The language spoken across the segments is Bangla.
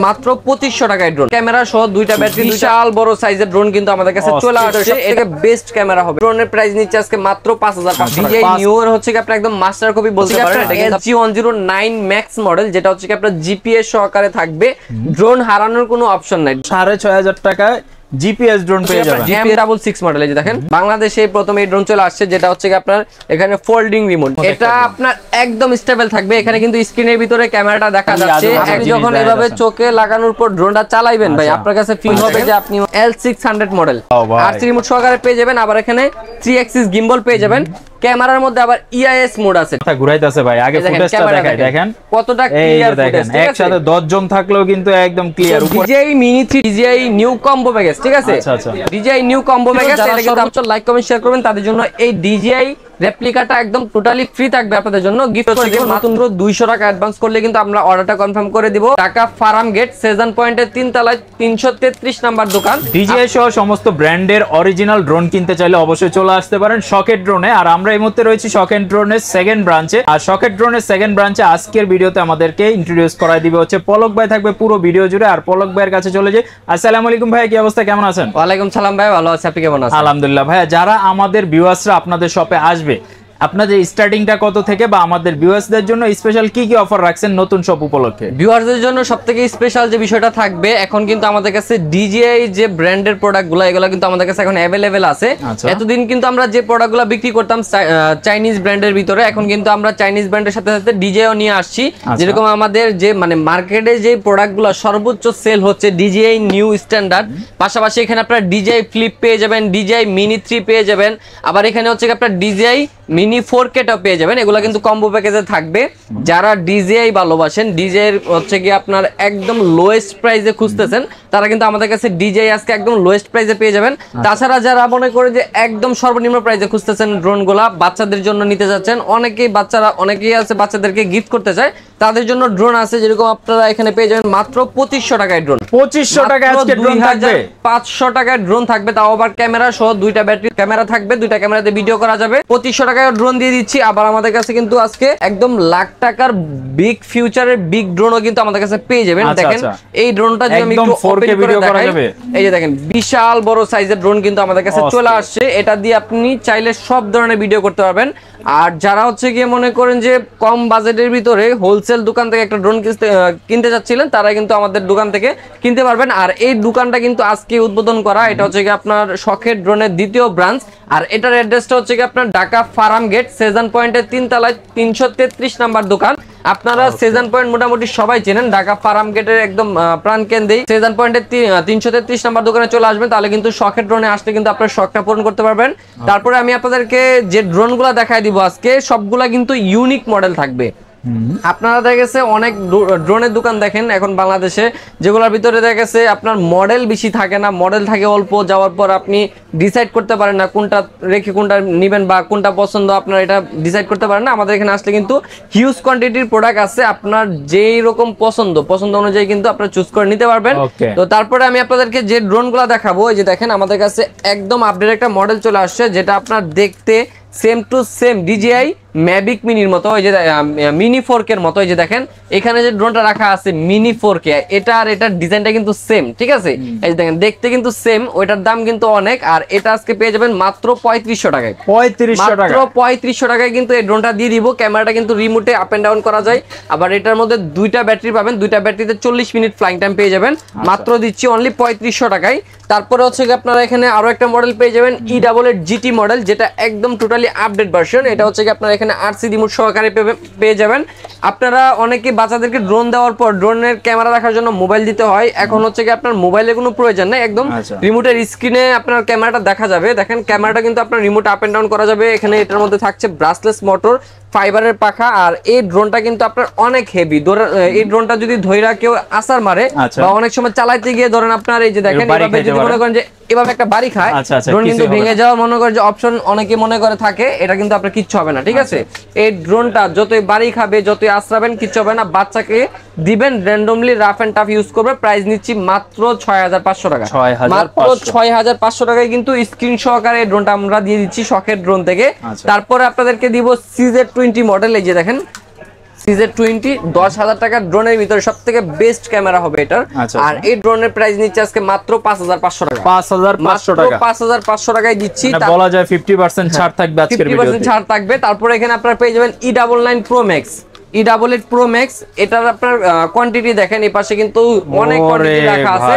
মাত্র 2500 টাকায় ড্রোন ক্যামেরা সহ দুইটা ব্যাটারি বিশাল বড় সাইজের ড্রোন কিন্তু আমাদের কাছে চলে আসছে। এটা বেস্ট ক্যামেরা হবে। ড্রোনের প্রাইস নিচ্ছে আজকে মাত্র 5500 টাকা। DJI নিউ এর হচ্ছে কি আপনি একদম মাস্টার কপি বলতে পারেন। এটা কিন্তু LG109 ম্যাক্স মডেল, যেটা হচ্ছে কি আপনার জিপিএস সহকারে থাকবে। ড্রোন হারানোর কোনো অপশন নাই। 6500 টাকায় জিপিএস ড্রোন পেয়ে যাবেন। জিপিএস 6 মডেল এই যে দেখেন, বাংলাদেশে প্রথম এই ড্রোন চলে আসছে, যেটা হচ্ছে কি আপনার এখানে ফোল্ডিং রিমোট। এটা আপনার একদম স্টেবল থাকবে। এখানে কিন্তু স্ক্রিনের ভিতরে ক্যামেরাটা দেখা যাচ্ছে। আপনি যখন এইভাবে চোখে লাগানোর পর ড্রোনটা চালাবেন ভাই, আপনার কাছে ফিল হবে যে আপনি L600 মডেল আরসি রিমোট সহকারে পেয়ে যাবেন। আবার এখানে 3 অ্যাক্সিস গিম্বল পেয়ে যাবেন। ক্যামেরার মধ্যে আবার ইআইএস মোড আছে। এটা ঘুরাইতেছে ভাই, আগে ফুটেজটা দেখাই দেখেন কতটা ক্লিয়ার ফুটেজ। একসাথে 10 জন থাকলেও কিন্তু একদম clear. DJI Mini 3 DJI new combo package, ঠিক আছে? আচ্ছা DJI নিউ কম্বো প্যাকেজ, এটা কিন্তু আপনারা লাইক কমেন্ট শেয়ার করবেন, তাদের জন্য এই DJI রেপ্লিকাটা একদম টোটালি ফ্রি থাকবে আপনাদের জন্য। গিফট করে দিব মাত্র 200 টাকা অ্যাডভান্স করলে কিন্তু আমরা অর্ডারটা কনফার্ম করে দিব। ঢাকা ফার্ম গেট সেজান পয়েন্টের 3 তলায় 333 নাম্বার দোকান। DJI সহ সমস্ত ব্র্যান্ডের অরিজিনাল ড্রোন কিনতে চাইলে অবশ্যই চলে আসতে পারেন শকেট ড্রোনে। আর আমরা এই মুহূর্তে রয়েছি শকেট ড্রোনের সেকেন্ড ব্রাঞ্চে। আর শকেট ড্রোনের সেকেন্ড ব্রাঞ্চে আজকের ভিডিওতে আমাদেরকে ইন্ট্রোডিউস করাই দিবে হচ্ছে পলক ভাই, থাকবে পুরো ভিডিও জুড়ে। আর পলক ভাইয়ের কাছে চলে যাই। আসসালামু আলাইকুম ভাই, কি অবস্থা, কেমন আছেন? ওয়ালাইকুম সালাম ভাই, ভালো আছি, আপনি কেমন আছেন? আলহামদুলিল্লাহ। ভাইয়া, যারা আমাদের ভিউয়ার্সরা আপনাদের শপে আসবে, আপনাদের স্টার্টিংটা কত থেকে, বা আমাদের ভিউয়ার্সদের জন্য স্পেশাল কি কি অফার রাখছেন নতুন শপ উপলক্ষে? ভিউয়ারদের জন্য সবথেকে স্পেশাল যে বিষয়টা থাকবে, এখন কিন্তু আমাদের কাছে DJI যে ব্র্যান্ডের প্রোডাক্টগুলো, এগুলো কিন্তু আমাদের কাছে এখন অ্যাভেলেবেল আছে। এতদিন কিন্তু আমরা যে প্রোডাক্টগুলো বিক্রি করতাম চাইনিজ ব্র্যান্ডের ভিতরে, এখন কিন্তু আমরা চাইনিজ ব্র্যান্ডের সাথে সাথে DJI নিয়ে আসছি। যেরকম আমাদের যে মানে মার্কেটে যে প্রোডাক্টগুলো সর্বোচ্চ সেল হচ্ছে DJI নিউ স্ট্যান্ডার্ড, পাশাপাশি এখানে আপনারা DJI ফ্লিপ পেয়ে যাবেন, DJI মিনি 3 পেয়ে যাবেন, আবার এখানে হচ্ছে আপনার DJI মিনি 4K টা পেয়ে যাবেন। এগুলো কিন্তু কম্বো প্যাকেজে থাকবে। যারা DJI ভালোবাসেন, DJI হচ্ছে কি আপনার একদম লোয়েস্ট প্রাইসে খুঁজতেছেন, তারা কিন্তু আমাদের কাছে DJI আজকে একদম লোয়েস্ট প্রাইসে পেয়ে যাবেন। তাছাড়া যারা মনে করে যে একদম সর্বনিম্ন প্রাইসে খুঁজতেছেন ড্রোনগুলা, বাচ্চাদের জন্য নিতে যাচ্ছেন, অনেকেই আছে বাচ্চাদেরকে গিফট করতে চায়, তাদের জন্য ড্রোন আছে। যেরকম আপনারা এখানে পেয়ে যাবেন মাত্র 2500 টাকায় ড্রোন। 2500 টাকায় আজকে ড্রোন থাকবে। 500 টাকায় ড্রোন থাকবে, তাও আবার ক্যামেরা সহ দুইটা ব্যাটারি ক্যামেরা থাকবে, দুইটা ক্যামেরাতে ভিডিও করা যাবে। 2500 টাকায় ড্রোন দিয়ে দিচ্ছি। আবার আমাদের কাছে কিন্তু আজকে একদম লাখ টাকার বিগ ফিউচারের বিগ ড্রোনও কিন্তু আমাদের কাছে পেয়ে যাবেন। দেখেন এই ড্রোনটা যদি আমি একটু 4K ভিডিও করা যাবে, এই যে দেখেন বিশাল বড় সাইজের ড্রোন কিন্তু আমাদের কাছে চলে আসছে। এটা দিয়ে আপনি চাইলে সব ধরনের ভিডিও করতে পারবেন। আর যারা হচ্ছে গিয়ে মনে করেন যে কম বাজেটের ভিতরে হোলসেল দোকান থেকে একটা ড্রোন কিনতে চাচ্ছিলেন, তারা কিন্তু আমাদের দোকান থেকে কিনতে পারবেন। আর এই দোকানটা কিন্তু আজকে উদ্বোধন করা। এটা হচ্ছে কি আপনার শখের ড্রোনের দ্বিতীয় ব্রাঞ্চ। আর এটার অ্যাড্রেসটা হচ্ছে কি আপনার ঢাকা ফার্ম গেট সেজান পয়েন্টের 3 তলায় 333 নাম্বার দোকান। আপনারা সেজান পয়েন্ট মোটামুটি সবাই চেনেন, ঢাকা ফার্ম গেটের একদম প্রাণকেন্দ্রেই সেজান পয়েন্টের 333 নাম্বার দোকানে চলে আসবেন। তাহলে কিন্তু শখের ড্রোনে আসলে কিন্তু আপনার শখটা পূরণ করতে পারবেন। তারপরে আমি আপনাদেরকে যে ড্রোনগুলো দেখাই দিব আজকে, সবগুলা কিন্তু ইউনিক মডেল থাকবে। আপনারা দেখা গেছে অনেক ড্রোনের দোকান দেখেন এখন বাংলাদেশে, যেগুলোর ভিতরে দেখা গেছে আপনার মডেল বেশি থাকে না, মডেল থাকে অল্প, যাওয়ার পর আপনি ডিসাইড করতে পারেন না কোনটা রেখে কোনটা নেবেন বা কোনটা পছন্দ, আপনার এটা ডিসাইড করতে পারেন না। আমাদের এখানে আসলে কিন্তু হিউজ কোয়ান্টিটির প্রোডাক্ট আছে, আপনার যেই রকম পছন্দ অনুযায়ী কিন্তু আপনারা চুজ করে নিতে পারবেন। তো তারপরে আমি আপনাদেরকে যে ড্রোনগুলো দেখাবো, এই যে দেখেন আমাদের কাছে একদম আপডেট একটা মডেল চলে আসছে, যেটা আপনার দেখতে same to same DJI Mavic মিনির মতো, ওই যে মিনি 4K এর মতো। এই যে দেখেন এখানে যে ড্রোনটা রাখা আছে মিনি 4K, এটা আর এটার ডিজাইনটা কিন্তু সেম, ঠিক আছে? এই যে দেখেন দেখতে কিন্তু সেম, ওইটার দাম কিন্তু অনেক। আর এটা আজকে পেয়ে যাবেন মাত্র 3500 টাকায়। 3500 টাকায় কিন্তু এই ড্রোনটা দিয়ে দিব। ক্যামেরাটা কিন্তু রিমোটে আপ এন্ড ডাউন করা যায়। আবার এটার মধ্যে দুইটা ব্যাটারি পাবেন, দুইটা ব্যাটারিতে 40 মিনিট ফ্লাইং টাইম পেয়ে যাবেন। মাত্র দিচ্ছি অনলি 3500 টাকায়। তারপরে হচ্ছে আপনারা এখানে আরো একটা মডেল পেয়ে যাবেন, E88 GT মডেল, যেটা একদম টোটালি আপডেট ভার্সন। এটা হচ্ছে কি আপনারা এখানে RC রিমোট সহকারে পেয়ে যাবেন। আপনারা অনেকে বাচ্চাদেরকে ড্রোন দেওয়ার পর ড্রোনের ক্যামেরা রাখার জন্য মোবাইল দিতে হয়, এখন হচ্ছে কি আপনার মোবাইলের কোনো প্রয়োজন নেই, একদম রিমোটের স্ক্রিনে আপনার ক্যামেরাটা দেখা যাবে। দেখেন ক্যামেরাটা কিন্তু আপনার রিমোট আপ এন্ড ডাউন করা যাবে। এখানে এটার মধ্যে থাকছে ব্রাসলেস মোটর, ফাইবারের পাখা। আর এই ড্রোনটা কিন্তু আপনার অনেক হেভি। এই ড্রোনটা যদি ধইরা কেউ আসার মারে বা অনেক সময় চালাইতে গিয়ে ধরেন আপনার এই যে দেখেন এভাবে যদি মনে করেন যে এভাবে একটা বাড়ি খায়, ড্রোন কিন্তু ভেঙে যাওয়ার মনে করে যে অপশন অনেকে মনে করে থাকে, এটা কিন্তু আপনার কিচ্ছু হবে না, ঠিক আছে? এই ড্রোনটা যতই বাড়ি খাবে, যতই আশ্রাবেন, কিচ্ছু হবে না। বাচ্চাকে দিবেন randomly rough and tough use করবে। প্রাইস নিচ্ছি মাত্র 6500 টাকা। মাত্র 6500 টাকায় কিন্তু স্ক্রিন সহকারে এই ড্রোনটা আমরা দিয়ে দিচ্ছি শখের ড্রোন থেকে। তারপরে আপনাদেরকে দিব CZ20 মডেল। এই যে দেখেন CZ20 10,000 টাকার ড্রোনের ভিতরে সবথেকে বেস্ট ক্যামেরা হবে এটার। আর এই ড্রোনের প্রাইস নিচ্ছে আজকে মাত্র 5,500 টাকা। 5,500 টাকা, 5,500 টাকায় দিচ্ছি। বলা যায় 50% ছাড় থাকবে আজকের ভিডিওতে। 50% ছাড় থাকবে। তারপরে এখানে আপনারা পেয়ে যাবেন E99 Pro Max। E88 Pro Max এটার আপনার কোয়ান্টিটি দেখেন, এই পাশে কিন্তু অনেক কোয়ান্টিটি রাখা আছে।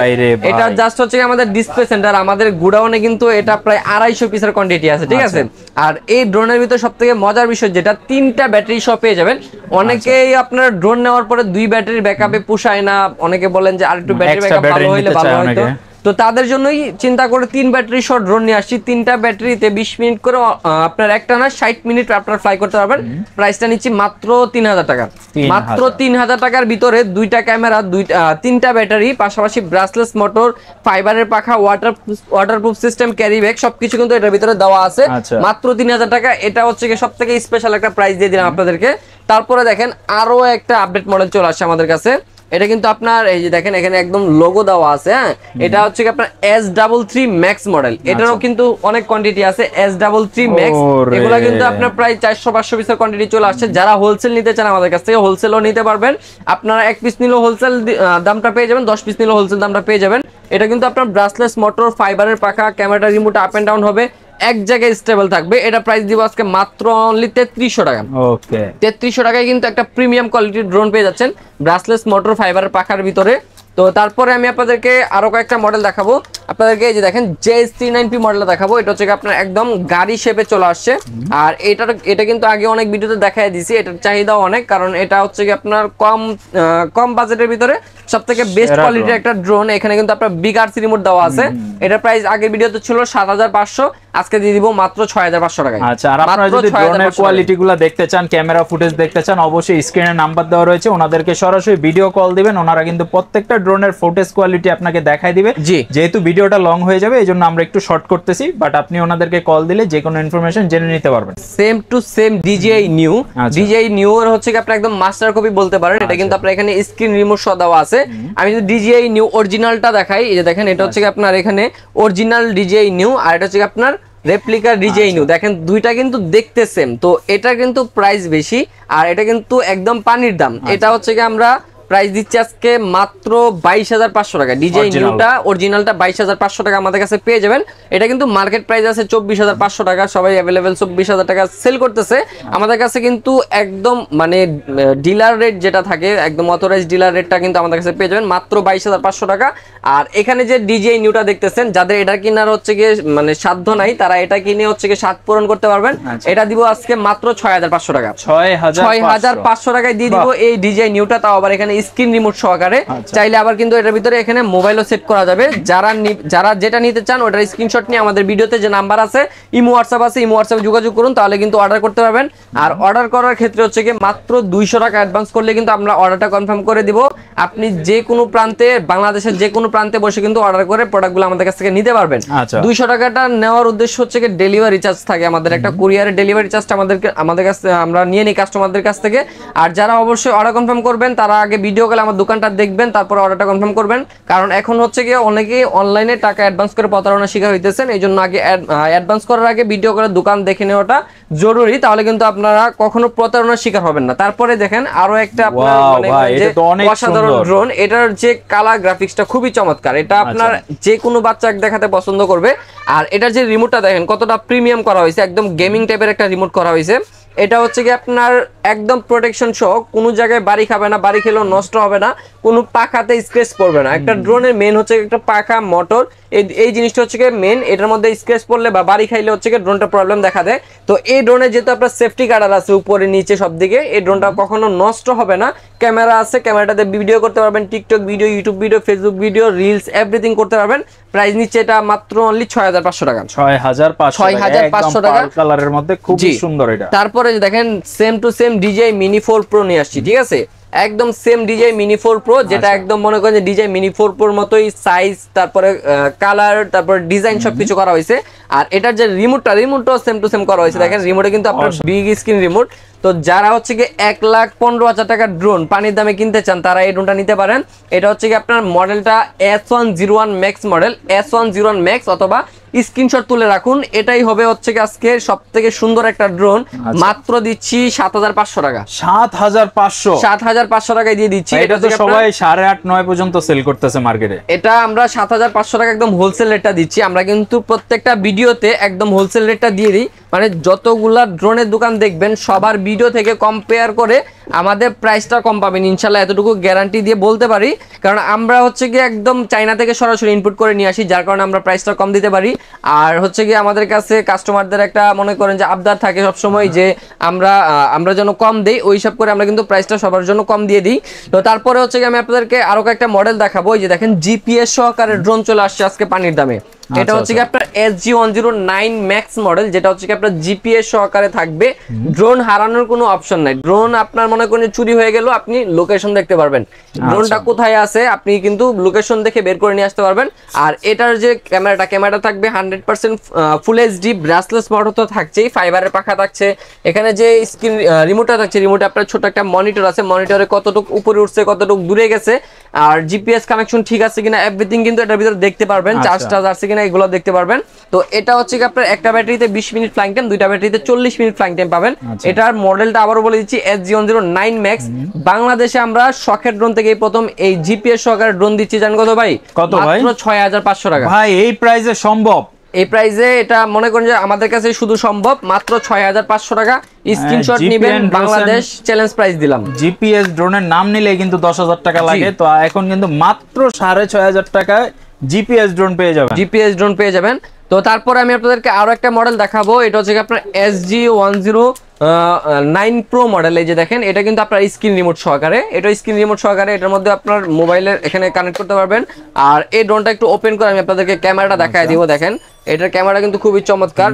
এটা জাস্ট হচ্ছে আমাদের ডিসপ্লে সেন্টার, আমাদের গোডাউনে কিন্তু এটা প্রায় 250 পিসের কোয়ান্টিটি আছে, ঠিক আছে। আর এই ড্রোনের ভিতর সবথেকে মজার বিষয় যেটা 3টা ব্যাটারি সহ পেয়ে যাবেন। অনেকেই আপনার ড্রোন নেওয়ার পরে 2 ব্যাটারির ব্যাকআপে পোষায় না, অনেকে বলেন যে আরেকটু ব্যাটারি ব্যাকআপ ভালো হইলে ভালো হতো, তো তাদের জন্যই চিন্তা করে 3 ব্যাটারি সহ ড্রোন নিয়ে আসছি। 3টা ব্যাটারিতে 20 মিনিট করে আপনার একটা না 60 মিনিট আপনার ফ্লাই করতে পারবেন। প্রাইসটা নিচ্ছি মাত্র 3,000 টাকা। মাত্র 3,000 টাকার ভিতরে 2টা ক্যামেরা, 3টা ব্যাটারি, পাশাপাশি ব্রাসলেস মোটর, ফাইবারের পাখা, ওয়াটারপ্রুফ সিস্টেম, ক্যারি ব্যাগ সবকিছু কিন্তু এটার ভিতরে দেওয়া আছে। মাত্র 3,000 টাকা। এটা হচ্ছে কি সবথেকে স্পেশাল একটা প্রাইস দিয়ে দিলাম আপনাদেরকে। তারপরে দেখেন আরো একটা আপডেট মডেল চলে আসছে আমাদের কাছে। এটা কিন্তু আপনার এই যে দেখেন এখানে একদম লোগো দেওয়া আছে। হ্যাঁ, এটা হচ্ছে কি আপনার S33 Max মডেল। এটারও কিন্তু অনেক কোয়ান্টিটি আছে। S33 Max এগুলা কিন্তু আপনার প্রায় 400-500 পিসের কোয়ান্টিটি চলে আসছে। যারা হোলসেল নিতে চান আমাদের কাছ থেকে হোলসেলও নিতে পারবেন। আপনারা 1 পিস নিলেও হোলসেল দামটা পেয়ে যাবেন, 10 পিস নিলেও হোলসেল দামটা পেয়ে যাবেন। এটা কিন্তু আপনার ব্রাসলেস মোটর, ফাইবারের পাখা, camera remote up and down হবে, এক জায়গায় স্টেবল থাকবে। এটা প্রাইস দিব আজকে মাত্র অনলি 3300 টাকা। ওকে, 3300 টাকায় কিন্তু একটা প্রিমিয়াম কোয়ালিটির ড্রোন পেয়ে যাচ্ছেন ব্রাসলেস মোটর, ফাইবারের পাখার ভিতরে। তো তারপরে আমি আপনাদেরকে আরো কয়েকটা মডেল দেখাবো আপনাদেরকে। এই যে দেখেন JS39P মডেলটা দেখাবো। এটা হচ্ছে আপনার একদম গাড়ি শেপে চলে আসছে। আর এটা কিন্তু আগে অনেক ভিডিওতে দেখাই দিয়েছি। এটার চাহিদাও অনেক, কারণ এটা হচ্ছে কি আপনার কম বাজেটের ভিতরে সবথেকে বেস্ট কোয়ালিটির একটা ড্রোন। এখানে কিন্তু আপনার বিগ আরসি রিমোট দেওয়া আছে। এটার প্রাইস আগের ভিডিওতে ছিল 7,500, আজকে দিয়ে দিব মাত্র 6,500 টাকায়। আচ্ছা, আর আপনারা যদি ড্রোনের কোয়ালিটিগুলো দেখতে চান, ক্যামেরা ফুটেজ দেখতে চান, অবশ্যই স্ক্রিনে নাম্বার দেওয়া রয়েছে, ওনাদেরকে সরাসরি ভিডিও কল দিবেন। ওনারা কিন্তু প্রত্যেকটা ড্রোনের ফুটেজ কোয়ালিটি আপনাকে দেখাই দিবে। যেহেতু ভিডিওটা লং হয়ে যাবে এইজন্য আমরা একটু শর্ট করতেছি, বাট আপনি ওনাদেরকে কল দিলে যে কোনো ইনফরমেশন জেনে নিতে পারবেন। Same to same DJI Neo। DJI Neo এর হচ্ছে কি আপনি একদম মাস্টার কপি বলতে পারেন। এটা কিন্তু আপনার এখানে স্ক্রিন রিমোট সহ দেওয়া আছে। আমি যদি DJI Neo অরিজিনালটা দেখাই, এই যে দেখেন এটা হচ্ছে কি আপনার এখানে অরিজিনাল DJI Neo, আর এটা হচ্ছে কি আপনার রেপ্লিকা DJI Neo। দেখেন দুইটা কিন্তু দেখতে সেম, তো এটা কিন্তু প্রাইস বেশি আর এটা কিন্তু একদম পানির দাম। এটা হচ্ছে কি আমরা প্রাইস দিচ্ছি আজকে মাত্র 22,500 টাকা। DJI Neoটা অরিজিনালটা 22,500 টাকা আমাদের কাছে পেয়ে যাবেন। এটা কিন্তু মার্কেট প্রাইস আছে 24,500 টাকা, সবাই অ্যাভেলেবেল 24,000 টাকা সেল করতেছে। আমাদের কাছে কিন্তু একদম মানে ডিলার রেট যেটা থাকে, একদম অথরাইজড ডিলার রেটটা কিন্তু আমাদের কাছে পেয়ে যাবেন মাত্র 22,500 টাকা। আর এখানে যে DJI Neoটা দেখতেছেন, যাদের এটা কিনার হচ্ছে গিয়ে মানে সাধ্য নাই, তারা এটা কিনে হচ্ছে গিয়ে স্বাদ পূরণ করতে পারবেন। এটা দিব আজকে মাত্র 6,500 টাকা। 6,500 টাকায় দিয়ে দিব এই DJI Neoটা, তাও আবার এখানে স্ক্রিন রিমোট সহকারে। চাইলে আবার কিন্তু এটার ভিতরে এখানে মোবাইলও সেট করা যাবে। যারা যেটা নিতে চান ওটার স্ক্রিনশট নিয়ে আমাদের ভিডিওতে যে নাম্বার আছে, ইমো হোয়াটসঅ্যাপ আছে, ইমো হোয়াটসঅ্যাপে যোগাযোগ করুন, তাহলে কিন্তু অর্ডার করতে পারবেন। আর অর্ডার করার ক্ষেত্রে হচ্ছে কি মাত্র 200 টাকা অ্যাডভান্স করলে কিন্তু আমরা অর্ডারটা কনফার্ম করে দিব। আপনি যে কোনো প্রান্তে, বাংলাদেশের যে কোনো প্রান্তে বসে কিন্তু অর্ডার করে প্রোডাক্টগুলো আমাদের কাছ থেকে নিতে পারবেন। 200 টাকাটা নেওয়ার উদ্দেশ্য হচ্ছে কি ডেলিভারি চার্জ থাকে আমাদের, একটা কুরিয়ারের ডেলিভারি চার্জটা আমাদের কাছে আমরা নিয়ে নিই কাস্টমারদের কাছ থেকে। আর যারা অবশ্যই অর্ডার কনফার্ম করবেন তারা আগে ভিডিও কলে আমার দোকানটা দেখবেন, তারপর অর্ডারটা কনফার্ম করবেন। কারণ এখন হচ্ছে কি অনেকেই অনলাইনে টাকা অ্যাডভান্স করে প্রতারণা শিকার হইতেছেন, এই জন্য আগে অ্যাডভান্স করার আগে ভিডিও করে দোকান দেখে নেওয়াটা জরুরি, তাহলে কিন্তু আপনারা কখনো প্রতারণার শিকার হবেন না। তারপরে দেখেন আরো একটা আপনার মানে অসাধারণ ড্রোন, এটার যে কালার গ্রাফিক্সটা খুবই চমৎকার। এটা আপনার যে কোনো বাচ্চা দেখাতে পছন্দ করবে। আর এটার যে রিমোটটা দেখেন কতটা প্রিমিয়াম করা হয়েছে, একদম গেমিং টাইপের একটা রিমোট করা হয়েছে। এটা হচ্ছে কি আপনার একদম প্রোটেকশন সহ, কোনো জায়গায় বাড়ি খাবে না, বাড়ি খেলেও নষ্ট হবে না, কোনো পাখাতে স্ক্র্যাচ পড়বে না। একটা ড্রোনের মেন হচ্ছে একটা পাখা, মোটর, এই জিনিসটা হচ্ছে কি মেন। এটার মধ্যে স্ক্র্যাচ পড়লে বা বাড়ি খাইলে হচ্ছে কি ড্রোনটা প্রবলেম দেখা দেয়। তো এই ড্রোনে যেহেতু আপনার সেফটি গার্ডার আছে উপরে নিচে সব দিকে, এই ড্রোনটা কখনো নষ্ট হবে না। ক্যামেরা আছে, ক্যামেরাটাতে ভিডিও করতে পারবেন, TikTok video, YouTube video, Facebook video, reels everything করতে পারবেন। প্রাইস নিচ্ছে এটা মাত্র অনলি 6,500 টাকা। 6,500 টাকা কালারের মধ্যে খুব সুন্দর এটা। তারপরে দেখেন same to same DJI Mini 4 Pro নিয়ে আসছি, ঠিক আছে? একদম সেম DJI Mini 4 Pro, যেটা একদম মনে করেন যে DJI Mini 4 Pro মতোই সাইজ, তারপরে কালার, তারপরে ডিজাইন সবকিছু করা হয়েছে। আর এটার যে রিমোটটাও সেম টু সেম করা হয়েছে। দেখেন রিমোটে কিন্তু আপনার বিগ স্ক্রিন রিমোট, তো যারা হচ্ছে কি 1,15,000 টাকার ড্রোন পানির দামে কিনতে চান তারা এই ড্রোনটা নিতে পারেন। এটা হচ্ছে কি আপনার মডেলটা S101 Max model, S101 Max, অথবা স্ক্রিনশট তুলে রাখুন। এটাই হবে হচ্ছে কি আজকে সবথেকে সুন্দর একটা ড্রোন। মাত্র দিচ্ছি 7,500 টাকা। 7,500 টাকায় দিয়ে দিচ্ছি। এটা তো সবাই 8.5-9 পর্যন্ত সেল করতেছে মার্কেটে। এটা আমরা 7,500 টাকা একদম হোলসেল রেটটা দিচ্ছি। আমরা কিন্তু প্রত্যেকটা ভিডিওতে একদম হোলসেল রেটটা দিয়ে দিই, মানে যতগুলা ড্রোনের দোকান দেখবেন সবার ভিডিও থেকে কম্পেয়ার করে আমাদের প্রাইসটা কম পাবেন ইনশাল্লাহ, এতটুকু গ্যারান্টি দিয়ে বলতে পারি। কারণ আমরা হচ্ছে কি একদম চায়না থেকে সরাসরি ইনপুট করে নিয়ে আসি, যার কারণে আমরা প্রাইসটা কম দিতে পারি। আর হচ্ছে কি আমাদের কাছে কাস্টমারদের একটা মনে করেন যে আবদার থাকে সবসময় যে আমরা যেন কম দেই, ওই সব করে আমরা কিন্তু প্রাইসটা সবার জন্য কম দিয়ে দিই। তো তারপরে হচ্ছে কি আমি আপনাদেরকে আরো কয়েকটা মডেল দেখাবো। এই যে দেখেন জিপিএস সহকারে ড্রোন চলে আসছে আজকে পানির দামে। এটা হচ্ছে কি আপনার SG109 Max মডেল, যেটা হচ্ছে কি আপনার জিপিএস সহকারে থাকবে। ড্রোন হারানোর কোনো অপশন নাই। ড্রোন আপনার মনে করেন চুরি হয়ে গেল, আপনি লোকেশন দেখতে পারবেন ড্রোনটা কোথায় আছে, আপনি কিন্তু লোকেশন দেখে বের করে নিয়ে আসতে পারবেন। আর এটার যে ক্যামেরাটা থাকবে 100% ফুল এইচডি, ব্রাসলেস মোড তো থাকছেই, ফাইবারের পাখা থাকছে। এখানে যে স্ক্রিন রিমোটটা থাকছে, রিমোটে আপনার ছোট একটা মনিটর আছে, মনিটরে কতটুকু উপরে উঠছে কতটুকু দূরে গেছে আর জিপিএস কানেকশন ঠিক আছে কিনা এভরিথিং কিন্তু এটার ভিতরে দেখতে পারবেন। চার্জটা আছে কিনা এগুলো দেখতে পারবেন। তো এটা হচ্ছে কি আপনার একটা ব্যাটারিতে 20 মিনিট ফ্লাইং টাইম, দুইটা ব্যাটারিতে 40 মিনিট ফ্লাইং টাইম পাবেন। এটার মডেলটা আবারও বলে দিচ্ছি SG109 Max। বাংলাদেশে আমরা শখের ড্রোন থেকে প্রথম এই জিপিএস সহকারে ড্রোন দিচ্ছি। জানেন কত ভাই? কত ভাই? মাত্র 6,500 টাকা। ভাই এই প্রাইসে সম্ভব? এই প্রাইসে এটা মনে করেন যে আমাদের কাছে শুধু সম্ভব, মাত্র 6,500 টাকা। স্ক্রিনশট নেবেন, বাংলাদেশ চ্যালেঞ্জ প্রাইস দিলাম। জিপিএস ড্রোনের নাম নিলে কিন্তু 10,000 টাকা লাগে, তো এখন কিন্তু মাত্র 6,500 টাকায় জিপিএস ড্রোন পেয়ে যাবেন। তো তারপরে আমি আপনাদেরকে আরো একটা মডেল দেখাবো। এটা হচ্ছে আপনার SG109 Pro মডেল। এই যে দেখেন, এটা কিন্তু আপনার স্ক্রিন রিমোট সহকারে, এটার মধ্যে আপনার মোবাইলের এখানে কানেক্ট করতে পারবেন। আর এই ড্রোনটা একটু ওপেন করে আমি আপনাদেরকে ক্যামেরাটা দেখায় দিব। দেখেন এটার ক্যামেরা কিন্তু খুবই চমৎকার।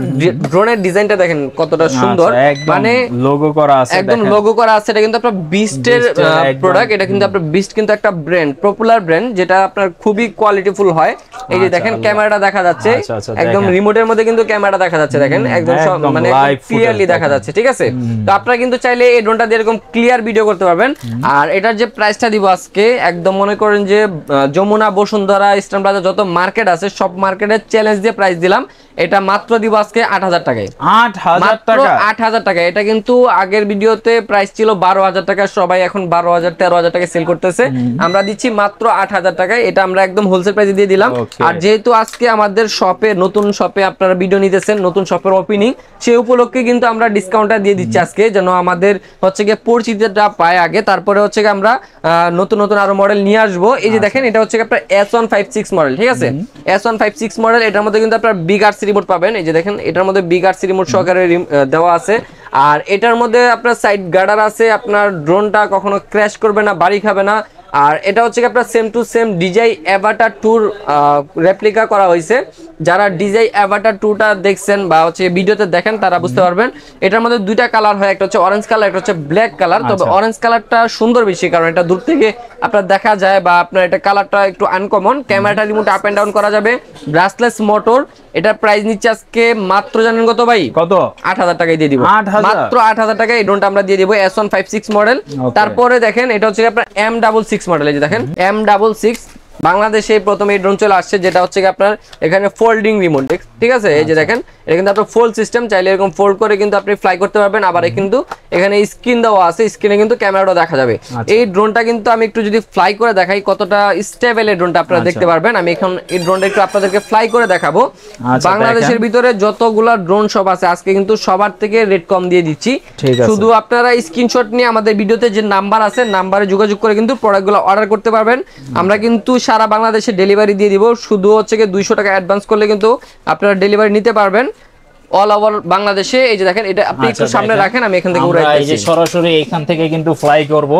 ড্রোনের ডিজাইনটা দেখেন কতটা সুন্দর, মানে লোগো করা আছে, একদম লোগো করা আছে। এটা কিন্তু আপনার বিস্টের প্রোডাক্ট। এটা কিন্তু আপনার বিস্ট কিন্তু একটা ব্র্যান্ড, পপুলার ব্র্যান্ড, যেটা আপনার খুবই কোয়ালিটিফুল হয়। এই যে দেখেন ক্যামেরাটা দেখা যাচ্ছে, একদম রিমোটের মধ্যে কিন্তু ক্যামেরাটা দেখা যাচ্ছে। দেখেন একদম মানে ক্লিয়ারলি দেখা যাচ্ছে, ঠিক আছে? তো আপনারা কিন্তু চাইলে এই ড্রোনটা দিয়ে এরকম ক্লিয়ার ভিডিও করতে পারবেন। আর এটার যে প্রাইসটা দিব আজকে, একদম মনে করেন যে যমুনা, বসুন্ধরা, ইস্টার্ন প্লাজা যত মার্কেট আছে সব মার্কেটের চ্যালেঞ্জ দিয়ে প্রাইস দিলাম। এটা মাত্র দিব আজকে 8,000 টাকায়। 8,000 টাকা। এটা কিন্তু আগের ভিডিওতে প্রাইস ছিল 12,000 টাকা, সবাই এখন 12,000 13,000 টাকায় সেল করতেছে। আমরা দিচ্ছি মাত্র 8,000 টাকায়। এটা আমরা একদম হোলসেল প্রাইসে দিয়ে দিলাম। আর যেহেতু আজকে আমাদের শপে, নতুন শপে আপনারা ভিডিও নিতেছেন, নতুন শপের ওপেনিং, সেই উপলক্ষে কিন্তু আমরা ডিসকাউন্টটা দিয়ে দিচ্ছি আজকে, যেন আমাদের হচ্ছে গিয়ে পরিচিতিটা পায় আগে, তারপরে হচ্ছে গিয়ে আমরা নতুন নতুন আরো মডেল নিয়ে আসবো। এই যে দেখেন, এটা হচ্ছে আপনার S156 মডেল, ঠিক আছে? S156 model. এটার মধ্যে কিন্তু আপনার বিগ আরসি রিমোট পাবেন। এই যে দেখেন, এটার মধ্যে বিগ আরসি রিমোট সহকারে দেওয়া আছে। আর এটার মধ্যে আপনার সাইড গার্ডার আছে, আপনার ড্রোনটা কখনো ক্র্যাশ করবে না, বাড়ি খাবে না। আর এটা হচ্ছে কি আপনার same to same DJI Avatar 2 replica করা হয়েছে। যারা DJI Avatar 2টা দেখছেন বা হচ্ছে ভিডিওতে দেখেন তারা বুঝতে পারবেন। এটার মধ্যে দুইটা কালার হয়, একটা হচ্ছে অরেঞ্জ কালার, একটা হচ্ছে ব্ল্যাক কালার। তবে অরেঞ্জ কালারটা সুন্দর বেশি, কারণ এটা দূর থেকে আপনার দেখা যায়, বা আপনার এটা কালারটা একটু আনকমন। ক্যামেরাটা রিমোট আপ এন্ড ডাউন করা যাবে, ব্রাসলেস মোটর। এটার প্রাইস নিচ্ছে আজকে মাত্র, জানেন কত ভাই? কত? 8,000 টাকায় দিয়ে দিব। মাত্র 8,000 টাকায় এই ড্রোনটা আমরা দিয়ে দিব, S156 মডেল। তারপরে দেখেন, এটা হচ্ছে আপনার M66 মডেল। এই যে দেখেন M66, বাংলাদেশে প্রথমে এই ড্রোন চলে আসছে, যেটা হচ্ছে কি আপনার এখানে ফোল্ডিং রিমোট, ঠিক আছে? এই যে দেখেন, এটা কিন্তু আপনার ফোল্ড সিস্টেম, চাইলে এরকম ফোল্ড করে কিন্তু আপনি ফ্লাই করতে পারবেন। আবার কিন্তু এখানে স্ক্রিন দেওয়া আছে, স্ক্রিনে কিন্তু ক্যামেরাটা দেখা যাবে। এই ড্রোনটা কিন্তু আমি একটু যদি ফ্লাই করে দেখাই কতটা স্টেবল এই ড্রোনটা আপনারা দেখতে পারবেন। আমি এখন এই ড্রোনটা একটু আপনাদেরকে ফ্লাই করে দেখাবো। বাংলাদেশের ভিতরে যতগুলা ড্রোন সব আছে আজকে কিন্তু সবার থেকে রেট কম দিয়ে দিচ্ছি। শুধু আপনারা স্ক্রিনশট নিয়ে আমাদের ভিডিওতে যে নাম্বার আছে, নাম্বারে যোগাযোগ করে কিন্তু প্রোডাক্টগুলো অর্ডার করতে পারবেন। আমরা কিন্তু সারা বাংলাদেশে ডেলিভারি দিয়ে দিব। শুধু হচ্ছে কি 200 টাকা অ্যাডভান্স করলে কিন্তু আপনারা ডেলিভারি নিতে পারবেন অল ওভার বাংলাদেশে। এই যে দেখেন, এটা আপনি একটু সামনে রাখেন, আমি এখান থেকে উড়াই দিচ্ছি। এই যে সরাসরি এখান থেকে কিন্তু ফ্লাই করব।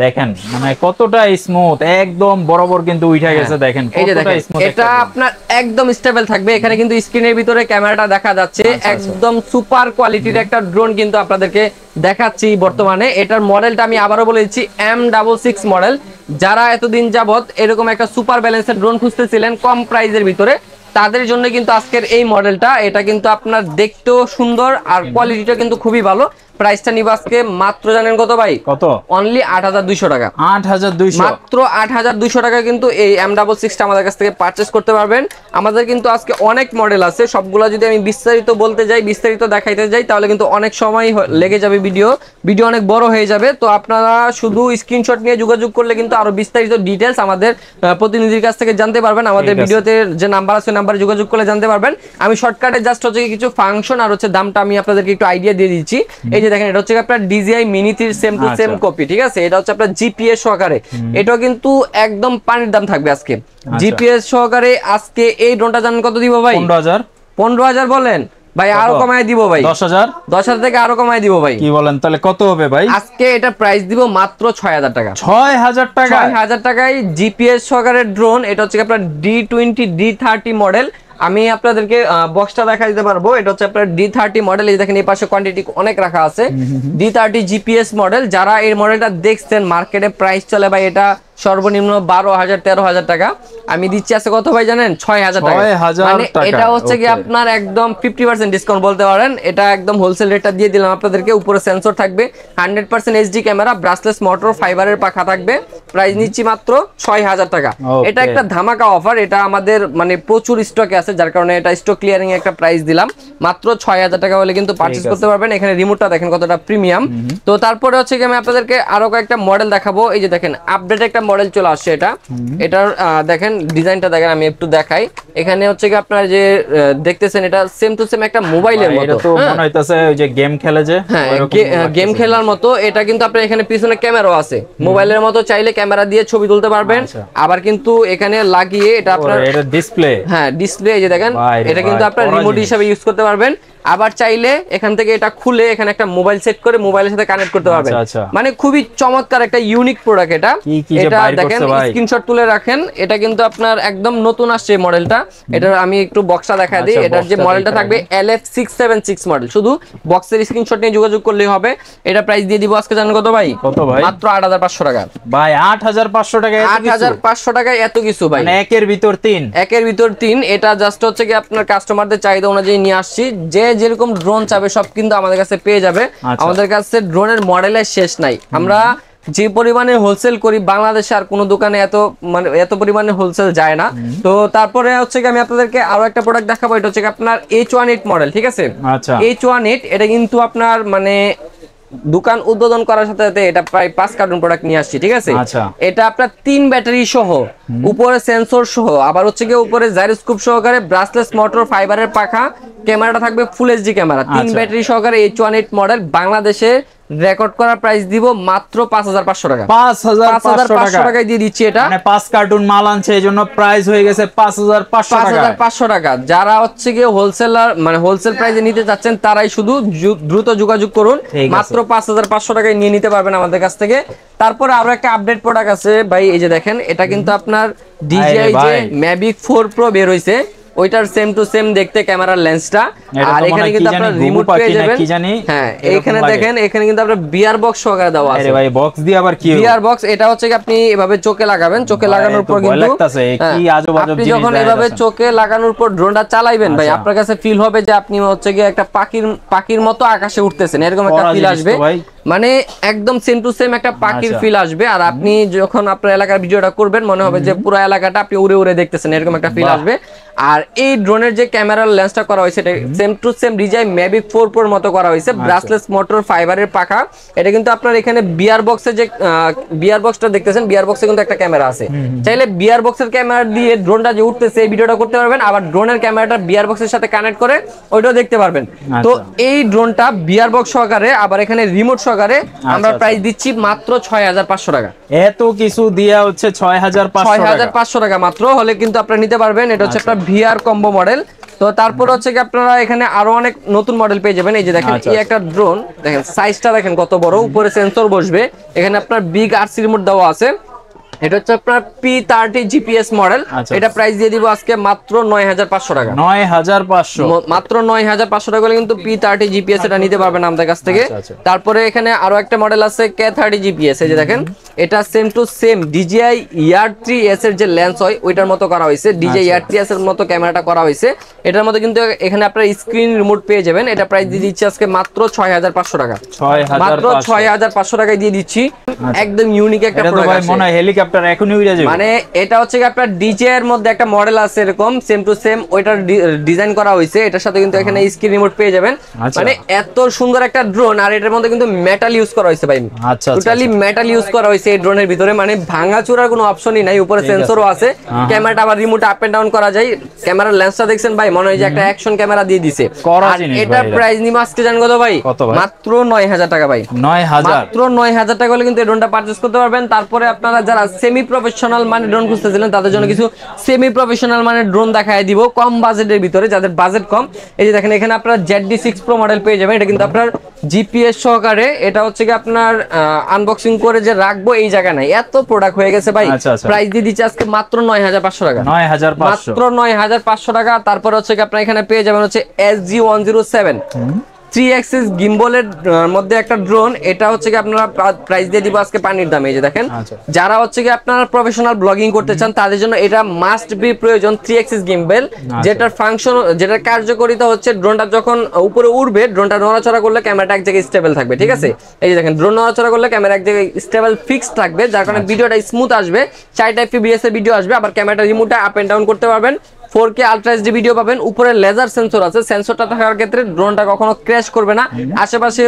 দেখেন মানে কতটা স্মুথ, একদম বরাবর কিন্তু উঠে গেছে। দেখেন কতটা স্মুথ, এটা আপনার একদম স্টেবল থাকবে। এখানে কিন্তু স্ক্রিনের ভিতরে ক্যামেরাটা দেখা যাচ্ছে, একদম সুপার কোয়ালিটির একটা ড্রোন কিন্তু আপনাদেরকে দেখাচ্ছি বর্তমানে। এটার মডেলটা আমি আবারও বলে দিচ্ছি, M66 মডেল। যারা এতদিন যাবত এরকম একটা সুপার ব্যালেন্সের ড্রোন খুঁজতেছিলেন কম প্রাইসের ভিতরে, তাদের জন্য কিন্তু আজকের এই মডেলটা। এটা কিন্তু আপনার দেখতেও সুন্দর আর কোয়ালিটিটা কিন্তু খুবই ভালো। প্রাইসটা নিব আজকে মাত্র জানেন কত ভাই? কত? অনলি 8200 টাকা। 8200, মাত্র 8200 টাকা কিন্তু এই M66 টা আমাদের কাছ থেকে পারচেজ করতে পারবেন। আমাদের কিন্তু আজকে অনেক মডেল আছে, সবগুলো যদি আমি বিস্তারিত বলতে যাই, বিস্তারিত দেখাইতে যাই, তাহলে কিন্তু অনেক সময় লেগে যাবে, ভিডিও অনেক বড় হয়ে যাবে। তো আপনারা শুধু স্ক্রিনশট নিয়ে যোগাযোগ করলে কিন্তু আরো বিস্তারিত ডিটেইলস আমাদের প্রতিনিধির কাছ থেকে জানতে পারবেন। আমাদের ভিডিওতে যে নাম্বার আছে নাম্বারে যোগাযোগ করলে জানতে পারবেন। আমি শর্টকাটে জাস্ট হচ্ছে কিছু ফাংশন আর হচ্ছে দামটা আমি আপনাদেরকে একটু আইডিয়া দিয়ে দিচ্ছি। এই যে দেখেন, এটা হচ্ছে আপনার DJI Mini 3 same to same copy, ঠিক আছে? এটা হচ্ছে আপনার জিপিএস সহকারে, এটাও কিন্তু একদম পানির দাম থাকবে আজকে। জিপিএস সহকারে আজকে এই ড্রোনটা জানেন কত দিব ভাই? 15000। 15000 বলেন ভাই, আরো কমায় দিব ভাই। 10000। 10000 থেকে আরো কমায় দিব ভাই। কি বলেন, তাহলে কত হবে ভাই? আজকে এটা প্রাইস দিব মাত্র 6000 টাকা। 6000 টাকা? 6000 টাকায় জিপিএস সহকারে ড্রোন। এটা হচ্ছে আপনার D20 D30 মডেল। আমি আপনাদেরকে বক্সটা দেখা দিতে পারবো। এটা হচ্ছে আপনার D30 মডেল। এই দেখেন এই পাশে কোয়ান্টিটি অনেক রাখা আছে। D30 GPS model. যারা এই মডেলটা দেখছেন, মার্কেটে প্রাইস চলে ভাই এটা সর্বনিম্ন 12000 13000 টাকা। আমি দিচ্ছি আছে কত ভাই জানেন? 6000 টাকা। মানে এটা হচ্ছে কি আপনার একদম 50% ডিসকাউন্ট বলতে পারেন। এটা একদম হোলসেল রেটটা দিয়ে দিলাম আপনাদেরকে। উপরে সেন্সর থাকবে, 100% এইচডি ক্যামেরা, ব্রাসলেস মোটর, ফাইবারের পাখা থাকবে। প্রাইস নিচ্ছি মাত্র 6000 টাকা। এটা একটা ধামাকা অফার। এটা আমাদের মানে প্রচুর স্টকে আছে, যার কারণে এটা স্টক ক্লিয়ারিং এ একটা প্রাইস দিলাম। মাত্র 6000 টাকা হলে কিন্তু পারচেজ করতে পারবেন। এখানে রিমোটটা দেখেন কতটা প্রিমিয়াম। তো তারপরে হচ্ছে কি আমি আপনাদেরকে আরো কয়েকটা মডেল দেখাবো। এই যে দেখেন আপডেট একটা মডেল চলে আসছে। এটার দেখেন ডিজাইনটা দেখেন, আমি একটু দেখাই। এখানে হচ্ছে কি আপনার যে দেখতেছেন, এটা সেম টু সেম একটা মোবাইলের মতো। এটা তো মনে হইতাছে ওই যে গেম খেলে যে, হ্যাঁ গেম খেলার মতো। এটা কিন্তু আপনার এখানে পিছনে ক্যামেরাও আছে, মোবাইলের মতো চাইলে ক্যামেরা দিয়ে ছবি তুলতে পারবেন। আবার কিন্তু এখানে লাগিয়ে এটা আপনার এটা ডিসপ্লে, হ্যাঁ ডিসপ্লে, এই যে দেখেন এটা কিন্তু আপনার রিমোট হিসেবে ইউজ করতে পারবেন। আবার চাইলে এখান থেকে এটা খুলে এখানে একটা মোবাইল সেট করে মোবাইলের সাথে কানেক্ট করতে পারবেন। মানে খুবই চমৎকার একটা ইউনিক প্রোডাক্ট এটা। এটা দেখেন স্ক্রিনশট তুলে রাখেন। এটা কিন্তু আপনার একদম নতুন আসছে মডেলটা। এটা আমি একটু বক্সটা দেখাই দিই। এটার যে মডেলটা থাকবে LF676 মডেল। শুধু বক্সের স্ক্রিনশট নিয়ে যোগাযোগ করলেই হবে। এটা প্রাইস দিয়ে দিব আজকে জানেন কত ভাই? কত ভাই? মাত্র 8500 টাকা ভাই। 8500 টাকা? 8500 টাকায় এত কিছু ভাই, মানে একের ভিতর তিন। একের ভিতর তিন। এটা জাস্ট হচ্ছে কি আপনার কাস্টমারদের চাহিদা অনুযায়ী নিয়ে আসছি। যে যেরকম ড্রোন চাবে সব কিন্তু আমাদের কাছে পেয়ে যাবে। আমাদের কাছে ড্রোনের মডেলের শেষ নাই। আমরা যে পরিমাণে হোলসেল করি, বাংলাদেশে আর কোনো দোকানে এত পরিমাণে হোলসেল যায় না। তো তারপরে হচ্ছে কি আমি আপনাদেরকে আরো একটা প্রোডাক্ট দেখাবো। এটা হচ্ছে আপনার H18 মডেল, ঠিক আছে? আচ্ছা, H18 এটা কিন্তু আপনার মানে দোকান উদ্বোধন করার সাথে সাথে এটা প্রায় 5 কার্টুন প্রোডাক্ট নিয়ে আসছি, ঠিক আছে? এটা আপনার 3 ব্যাটারি সহ, উপরে সেন্সর সহ, আবার হচ্ছে কি উপরে জাইরোস্কোপ সহকারে, ব্রাসলেস মোটর, ফাইবারের পাখা, ক্যামেরাটা থাকবে ফুল এইচডি ক্যামেরা, 3 ব্যাটারি সহকারে H18 মডেল। বাংলাদেশে রেকর্ড করা প্রাইস দিব মাত্র 5500 টাকা। 5500 টাকায় দিয়ে দিচ্ছি এটা। মানে 5 কার্টুন মাল আনছে, এজন্য প্রাইস হয়ে গেছে 5500 টাকা। যারা হচ্ছে কি হোলসেলার মানে হোলসেল প্রাইসে নিতে চাচ্ছেন, তারাই শুধু দ্রুত যোগাযোগ করুন। মাত্র 5500 টাকায় নিয়ে নিতে পারবেন আমাদের কাছ থেকে। তারপরে আরো একটা আপডেট প্রোডাক্ট আছে ভাই। এই যে দেখেন, এটা কিন্তু আপনার DJI যে Mavic 4 Pro বের হইছে, ওইটার সেম টু সেম দেখতে ক্যামেরার লেন্সটা। আর এখানে কিন্তু আপনারা রিমোট পেয়ে যাবেন। হ্যাঁ এখানে দেখেন, এখানে কিন্তু আপনারা বিয়ার বক্স সহকারে দেওয়া আছে। আরে ভাই, বক্স দিয়ে আবার কি? VR box. এটা হচ্ছে কি আপনি এভাবে চোখে লাগাবেন, চোখে লাগানোর পর কিন্তু আপনি যখন এভাবে চোখে লাগানোর পর ড্রোনটা চালাইবেন ভাই, আপনার কাছে ফিল হবে যে আপনি হচ্ছে কি একটা পাখির মতো আকাশে উঠতেছেন, এরকম একটা ফিল আসবে। মানে একদম সেম টু সেম একটা পাখির ফিল আসবে। আর আপনি যখন আপনার এলাকার ভিডিওটা করবেন, মনে হবে যে পুরো এলাকাটা আপনি উড়ে উড়ে দেখতেছেন, এরকম একটা ফিল আসবে। আর এই ড্রোনের যে ক্যামেরার লেন্সটা করা হয়েছে, এটা same to same DJI Mavic 4 Pro মতো করা হয়েছে। ব্রাসলেস মোটর, ফাইবারের পাখা। এটা কিন্তু আপনার এখানে বিয়ার বক্সে যে বিয়ার বক্সটা দেখতেছেন, বিয়ার বক্সে কিন্তু একটা ক্যামেরা আছে। চাইলে বিয়ার বক্সের ক্যামেরা দিয়ে ড্রোনটা যে উঠতেছে এই ভিডিওটা করতে পারবেন। আবার ড্রোনের ক্যামেরাটা বিয়ার বক্সের সাথে কানেক্ট করে ওইটাও দেখতে পারবেন। তো এই ড্রোনটা বিয়ার বক্স সহকারে, আবার এখানে রিমোট সহকারে আমরা প্রাইস দিচ্ছি মাত্র 6500 টাকা। এত কিছু দিয়া হচ্ছে 6500 টাকা মাত্র হলে কিন্তু আপনারা নিতে পারবেন। এটা হচ্ছে একটা VR কম্বো মডেল। তো তারপর হচ্ছে কি আপনারা এখানে আরো অনেক নতুন মডেল পেয়ে যাবেন। এই যে দেখেন, এই একটা ড্রোন দেখেন, সাইজটা দেখেন কত বড়, উপরে সেন্সর বসবে, এখানে আপনার বিগ RC রিমোট দেওয়া আছে। এটা হচ্ছে আপনার P30 GPS মডেল। এটা প্রাইস দিয়ে দিব আজকে মাত্র 9500 টাকা। 9500, মাত্র 9500 টাকা হলে কিন্তু P30 GPS এটা নিতে পারবেন আমাদের কাছ থেকে। তারপরে এখানে আরো একটা মডেল আছে K30 GPS, এই যে দেখেন এটা same to same DJI Air 3s এর যে লেন্স হয় ওইটার মতো করা হয়েছে, DJI Air 3s এর মতো ক্যামেরাটা করা হয়েছে। এটার মধ্যে কিন্তু এখানে আপনারা স্ক্রিন রিমোট পেয়ে যাবেন। এটা প্রাইস দিয়ে দিচ্ছি আজকে মাত্র 6500 টাকা। মাত্র 6500 টাকায় দিয়ে দিচ্ছি। একদম ইউনিক একটা প্রোডাক্ট আছে। মনে হয় হেলিকপ্টার এখনই উড়ে যাবে। মানে এটা হচ্ছে কি আপনার DJI এর মধ্যে একটা মডেল আছে এরকম সেম টু সেম, ওইটার ডিজাইন করা হয়েছে। এটার সাথে কিন্তু এখানে স্ক্রিন রিমোট পেয়ে যাবেন। মানে এত সুন্দর একটা ড্রোন, আর এটার মধ্যে কিন্তু মেটাল ইউজ করা হয়েছে ভাই। টোটালি মেটাল ইউজ করা হয়েছে এই ড্রোনের ভিতরে, মানে ভাঙাচোরার কোনো অপশনই নাই। উপরে সেন্সরও আছে, ক্যামেরাটা আবার রিমোট আপ এন্ড ডাউন করা যায়। ক্যামেরার লেন্সটা দেখছেন ভাই, মনে হয় যে একটা অ্যাকশন ক্যামেরা দিয়ে দিছে। আর এটা প্রাইস নিম আজকে জানেন কত ভাই? মাত্র 9000 টাকা ভাই। 9000, মাত্র 9000 টাকা হলে কিন্তু এই ড্রোনটা পারচেজ করতে পারবেন। তারপরে আপনারা যারা সেমি প্রফেশনাল মানে ড্রোন খুঁজতেছিলেন তাদের জন্য কিছু সেমি প্রফেশনাল মানে ড্রোন দেখায় দিব কম বাজেটের ভিতরে, যাদের বাজেট কম। এই যে দেখেন এখানে আপনারা ZD6 Pro মডেল পেয়ে যাবেন। এটা কিন্তু আপনার GPS সহকারে। এটা হচ্ছে কি আপনার আনবক্সিং করে যে রাখবো এই জায়গা নাই, এত প্রোডাক্ট হয়ে গেছে ভাই। প্রাইস দিয়ে দিচ্ছি আজকে মাত্র 9500 টাকা। 9500, মাত্র 9500 টাকা। তারপর হচ্ছে কি আপনারা এখানে পেয়ে যাবেন হচ্ছে SG107 3 axis গিম্বলের মধ্যে একটা ড্রোন। এটা হচ্ছে কি আপনারা প্রাইস দিয়ে দিব আজকে পানির দামে। এই যে দেখেন যারা হচ্ছে কি আপনারা প্রফেশনাল ব্লগিং করতে চান তাদের জন্য এটা মাস্ট বি প্রয়োজন। 3 axis গিম্বল, যেটার ফাংশন, যেটার কার্যকারিতা হচ্ছে ড্রোনটা যখন উপরে উড়বে, ড্রোনটা নড়াচড়া করলে ক্যামেরাটা এক জায়গায় স্টেবল থাকবে, ঠিক আছে? এই যে দেখেন ড্রোন নড়াচড়া করলে ক্যামেরা এক জায়গায় স্টেবল ফিক্স থাকবে, যার কারণে ভিডিওটা স্মুথ আসবে, 60 fps এর ভিডিও আসবে। আবার ক্যামেরাটা রিমোটটা আপ এন্ড ডাউন করতে পারবেন। 4K আলট্রা এইচডি ভিডিও পাবেন। উপরে লেজার সেন্সর আছে, সেন্সরটা থাকার ক্ষেত্রে ড্রোনটা কখনো ক্র্যাশ করবে না। আশেপাশে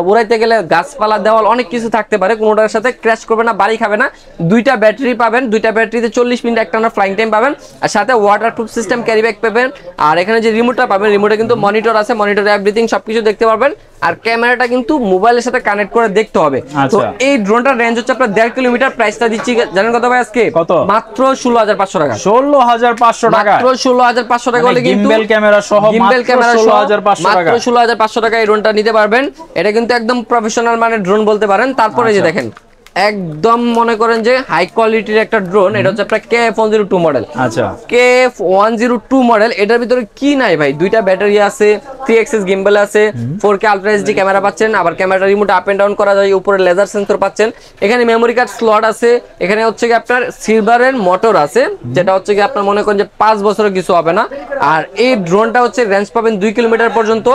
উড়াইতে গেলে গাছপালা, দেওয়াল অনেক কিছু থাকতে পারে, কোনোটার সাথে ক্র্যাশ করবে না, বাড়ি খাবে না। দুইটা ব্যাটারি পাবেন, দুইটা ব্যাটারিতে 40 মিনিট একটানা ফ্লাইং টাইম পাবেন, আর সাথে ওয়াটারপ্রুফ সিস্টেম ক্যারি ব্যাগ পাবেন। আর এখানে যে রিমোটটা পাবেন, রিমোটে কিন্তু মনিটর আছে, মনিটরে এভরিথিং সবকিছু দেখতে পারবেন। আর ক্যামেরাটা কিন্তু মোবাইলের সাথে কানেক্ট করে দেখতে হবে। তো এই ড্রোনটার রেঞ্জ হচ্ছে আপনার 1.5 কিলোমিটার। প্রাইসটা দিচ্ছি জানেন কত ভাই আজকে? কত? মাত্র 16500 টাকা। 16500 টাকা। মাত্র 16500 টাকা হলে কিন্তু গিম্বল ক্যামেরা সহ মাত্র 16500 টাকা এই ড্রোনটা নিতে পারবেন। এটা কিন্তু একদম প্রফেশনাল মানে ড্রোন বলতে পারেন। তারপরে যে দেখেন একদম মনে করেন যে হাই কোয়ালিটির একটা ড্রোন। এটা হচ্ছে আপনার KF102 মডেল। আচ্ছা, KF102 মডেল। এটার ভিতরে কি নাই ভাই? দুইটা ব্যাটারি আছে, 3 axis গিম্বল আছে, 4K আলট্রা এইচডি ক্যামেরা পাচ্ছেন, আবার camera remote up and down করা যায়, উপরে লেজার সেন্সর পাচ্ছেন, এখানে মেমোরি কার্ড স্লট আছে, এখানে হচ্ছে কি আপনার সিলভারের মোটর আছে, যেটা হচ্ছে কি আপনার মনে করেন যে 5 বছরের কিছু হবে না। আর এই ড্রোনটা হচ্ছে রেঞ্জ পাবেন 2 কিলোমিটার পর্যন্ত।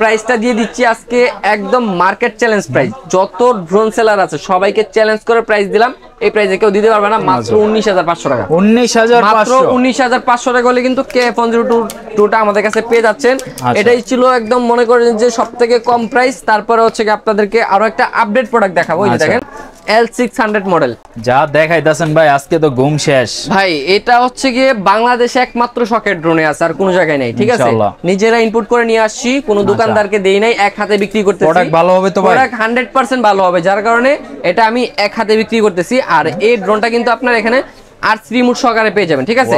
প্রাইসটা দিয়ে দিচ্ছি আজকে একদম মার্কেট চ্যালেঞ্জ প্রাইস। যত ড্রোন সেলার আছে সবাইকে চ্যালেঞ্জ করে প্রাইস দিলাম, এই প্রাইসে কেউ দিতে পারবে না। মাত্র 19500 টাকা। 19500 টাকা হলে কিন্তু KF102টা আমাদের কাছে পেয়ে যাচ্ছেন। এটাই ছিল একদম মনে করেন যে সবথেকে কম প্রাইস। তারপরে হচ্ছে কি আপনাদেরকে আরো একটা আপডেট প্রোডাক্ট দেখাবো। এই যে দেখেন L600 মডেল। যা দেখাইতাছেন ভাই আজকে তো ঘুম শেষ ভাই। এটা হচ্ছে গিয়ে বাংলাদেশে একমাত্র শকের ড্রোনে আছে, আর কোনো জায়গায় নাই, ঠিক আছে? নিজেরা ইনপুট করে নিয়ে আসছি, কোনো দোকানদারকে দেই নাই, এক হাতে বিক্রি করতেছি। প্রোডাক্ট ভালো হবে তো ভাই? প্রোডাক্ট 100% ভালো হবে, যার কারণে এটা আমি এক হাতে বিক্রি করতেছি। আর এই ড্রোনটা কিন্তু আপনার এখানে R3 রিমোট সহকারে পেয়ে যাবেন, ঠিক আছে?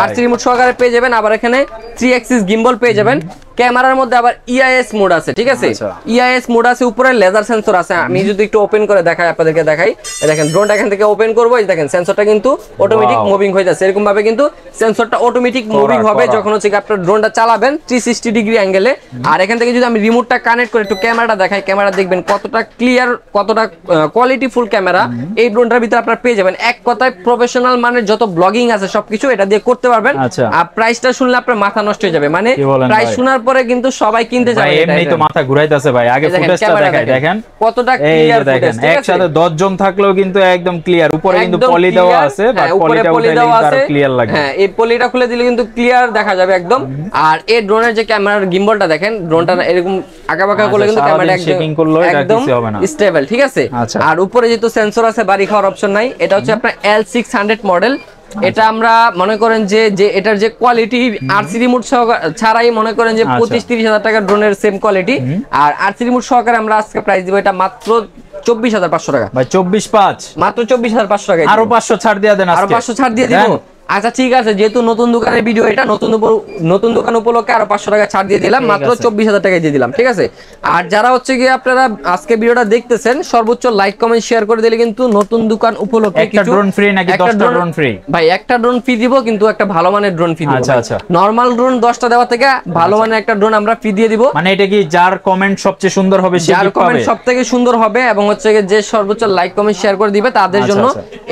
R3 রিমোট সহকারে পেয়ে যাবেন। আবার এখানে 3 axis গিম্বল পেয়ে যাবেন। ক্যামেরার মধ্যে আবার EIS মোড আছে, ঠিক আছে? EIS মোড আছে, উপরে লেজার সেন্সর আছে। আমি যদি একটু ওপেন করে দেখাই আপনাদেরকে, দেখাই। দেখেন ড্রোনটা এখান থেকে ওপেন করবো, এই দেখেন সেন্সরটা কিন্তু অটোমেটিক মুভিং হয়ে যাচ্ছে। এরকম ভাবে কিন্তু সেন্সরটা অটোমেটিক মুভিং হবে যখন হচ্ছে আপনার ড্রোনটা চালাবেন 360 ডিগ্রি অ্যাঙ্গেলে। আর এখান থেকে যদি আমি রিমোটটা কানেক্ট করে একটু ক্যামেরাটা দেখাই, ক্যামেরা দেখবেন কতটা ক্লিয়ার, কতটা কোয়ালিটি ফুল ক্যামেরা এই ড্রোনটার ভিতরে আপনারা পেয়ে যাবেন। এক কথায় প্রফেশনাল মানে যত ব্লগিং আছে সবকিছু এটা দিয়ে করতে পারবেন। আর প্রাইসটা শুনলে আপনার মাথা নষ্ট হয়ে যাবে, মানে প্রাইস শোনার পরে কিন্তু সবাই কিনতে যাবে। এমনি তো মাথা ঘুরাইতেছে ভাই। আগে ফুটেজটা দেখাই, দেখেন কতটা ক্লিয়ার ফুটেজ। একসাথে 10 জন থাকলেও কিন্তু একদম ক্লিয়ার। উপরে কিন্তু পলি দেওয়া আছে, বাট পলিটা উঠাইলে আরো ক্লিয়ার লাগে। হ্যাঁ, এই পলিটা খুলে দিলে কিন্তু ক্লিয়ার দেখা যাবে একদম। আর এই ড্রোনের যে ক্যামেরার গিম্বলটা দেখেন, ড্রোনটা এরকম আঁকাবাঁকা করলে কিন্তু ক্যামেরাটা একদম স্টেবল, ঠিক আছে? আর উপরে যেহেতু সেন্সর আছে, বাড়ি খাওয়ার অপশন নাই। এটা হচ্ছে আপনার L600 মডেল। এটা আমরা মনে করেন যে এটার যে কোয়ালিটি R3 রিমোট ছাড়াই মনে করেন যে 25-30 হাজার টাকার ড্রোনের সেম কোয়ালিটি। আর R3 রিমোট সহকারে আমরা আজকে প্রাইস দিব এটা মাত্র 24500 টাকা। ভাই 24.5 মাত্র 24500 টাকা। আরো 500 ছাড় দিয়ে দেন আজকে। আরো 500 ছাড় দিয়ে দিব। আচ্ছা ঠিক আছে, যেহেতু নতুন দোকানের ভিডিও, এটা নতুন দোকান উপলক্ষে আরো 500 টাকা ছাড় দিয়ে দিলাম, মাত্র 24,000 টাকায় দিয়ে দিলাম, ঠিক আছে। আর যারা হচ্ছে কি আপনারা আজকে ভিডিওটা দেখতেছেন, সর্বোচ্চ লাইক কমেন্ট শেয়ার করে দিলে কিন্তু নতুন দোকান উপলক্ষে একটা ড্রোন ফ্রি নাকি 10টা ড্রোন ফ্রি? ভাই একটা ড্রোন ফ্রি দিব, কিন্তু একটা ভালো মানের ড্রোন ফ্রি দিব। আচ্ছা নরমাল ড্রোন 10টা দেওয়া থেকে ভালো মানের একটা ড্রোন আমরা ফ্রি দিয়ে দিব। মানে এটা কি যার কমেন্ট সবচেয়ে সুন্দর হবে সে যার কি পাবে? কমেন্ট সবথেকে সুন্দর হবে এবং হচ্ছে যে সর্বোচ্চ লাইক কমেন্ট শেয়ার করে দিবে তাদের জন্য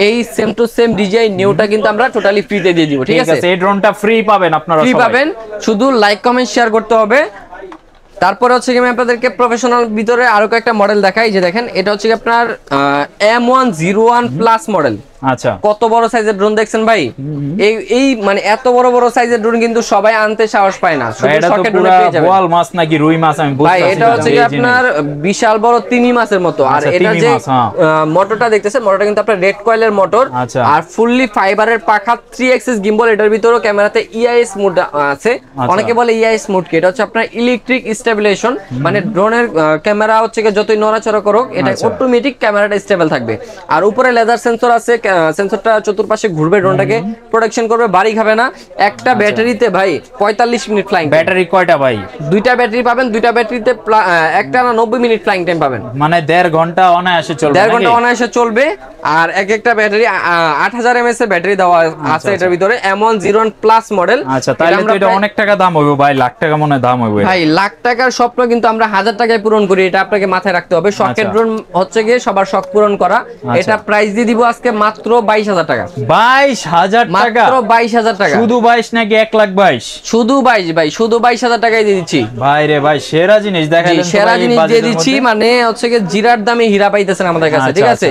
এই সেম টু সেম ডিজাইন নিউটা কিন্তু আমরা টোটালি ফ্রিতে দিয়ে দিব, ঠিক আছে। এই ড্রোনটা ফ্রি পাবেন আপনারা, ফ্রি পাবেন, শুধু লাইক কমেন্ট শেয়ার করতে হবে। তারপরে হচ্ছে কি আমি আপনাদেরকে প্রফেশনাল ভিতরে আরো কয়েকটা মডেল দেখাই, যে দেখেন এটা হচ্ছে কি আপনার M101 প্লাস মডেল। আচ্ছা, কত বড় সাইজের ড্রোন দেখছেন ভাই, এই মানে এত বড় বড় সাইজের ড্রোন কিন্তু সবাই আনতে সাহস পায় না, শুধু শখের ড্রোনে পেয়ে যাবেন। বোয়াল মাছ নাকি রুই মাছ আমি বুঝতে ভাই পারছি না। এটা হচ্ছে কি আপনার বিশাল বড় তিমি মাছের মতো। আর এটা যে মোটরটা দেখতেছেন, মোটরটা কিন্তু আপনার রেড কয়েলের মোটর, আর ফুললি ফাইবারের পাখা 3 অ্যাক্সিস গিম্বল। এটার ভিতরে ক্যামেরাতে ইআইএস মোড আছে, অনেকে বলে ইআইএস মোড কি, এটা হচ্ছে আপনার ইলেকট্রিক স্টেবিলাইজেশন, মানে ড্রোনের ক্যামেরা হচ্ছে যতই নড়াচড়া করুক এটা অটোমেটিক ক্যামেরাটা স্টেবল থাকবে। আর উপরে লেজার সেন্সর আছে, সেন্সরটা চতুর্পাশে ঘুরবে, ড্রোনটাকে প্রোটেকশন করবে, বাড়ি খাবে না। একটা ব্যাটারিতে ভাই 45 মিনিট ফ্লাইং। ব্যাটারি কয়টা ভাই? দুইটা ব্যাটারি পাবেন, দুইটা ব্যাটারিতে একটা না 90 মিনিট ফ্লাইং টাইম পাবেন, মানে 1.5 ঘন্টা অনায়াসে চলবে। 1.5 ঘন্টা অনায়াসে চলবে। আর একটা ব্যাটারি 8000 mAh এর ব্যাটারি দেওয়া আছে এটার ভিতরে, M101 প্লাস মডেল। আচ্ছা, তাহলে তো এটা অনেক টাকা দাম হবে ভাই, লাখ টাকা মনে দাম হবে ভাই। লাখ টাকার স্বপ্ন কিন্তু আমরা 1000 টাকায় পূরণ করি, এটা আপনাকে মাথায় রাখতে হবে। শখের ড্রোন হচ্ছে গিয়ে সবার শখ পূরণ করা। এটা প্রাইস দিয়ে দিব আজকে মাত্র 22,000 টাকা। 22,000 টাকা? মাত্র 22,000 টাকা। শুধু 22 নাকি 1,22,000? শুধু 22 ভাই, শুধু 22,000 টাকায় দিয়ে দিচ্ছি ভাই রে ভাই, সেরা জিনিস দেখালেন। সেরা জিনিস দিয়ে দিচ্ছি, মানে হচ্ছে গিয়ে জিরার দামে হীরা পাইতেছেন আমাদের কাছে, ঠিক আছে।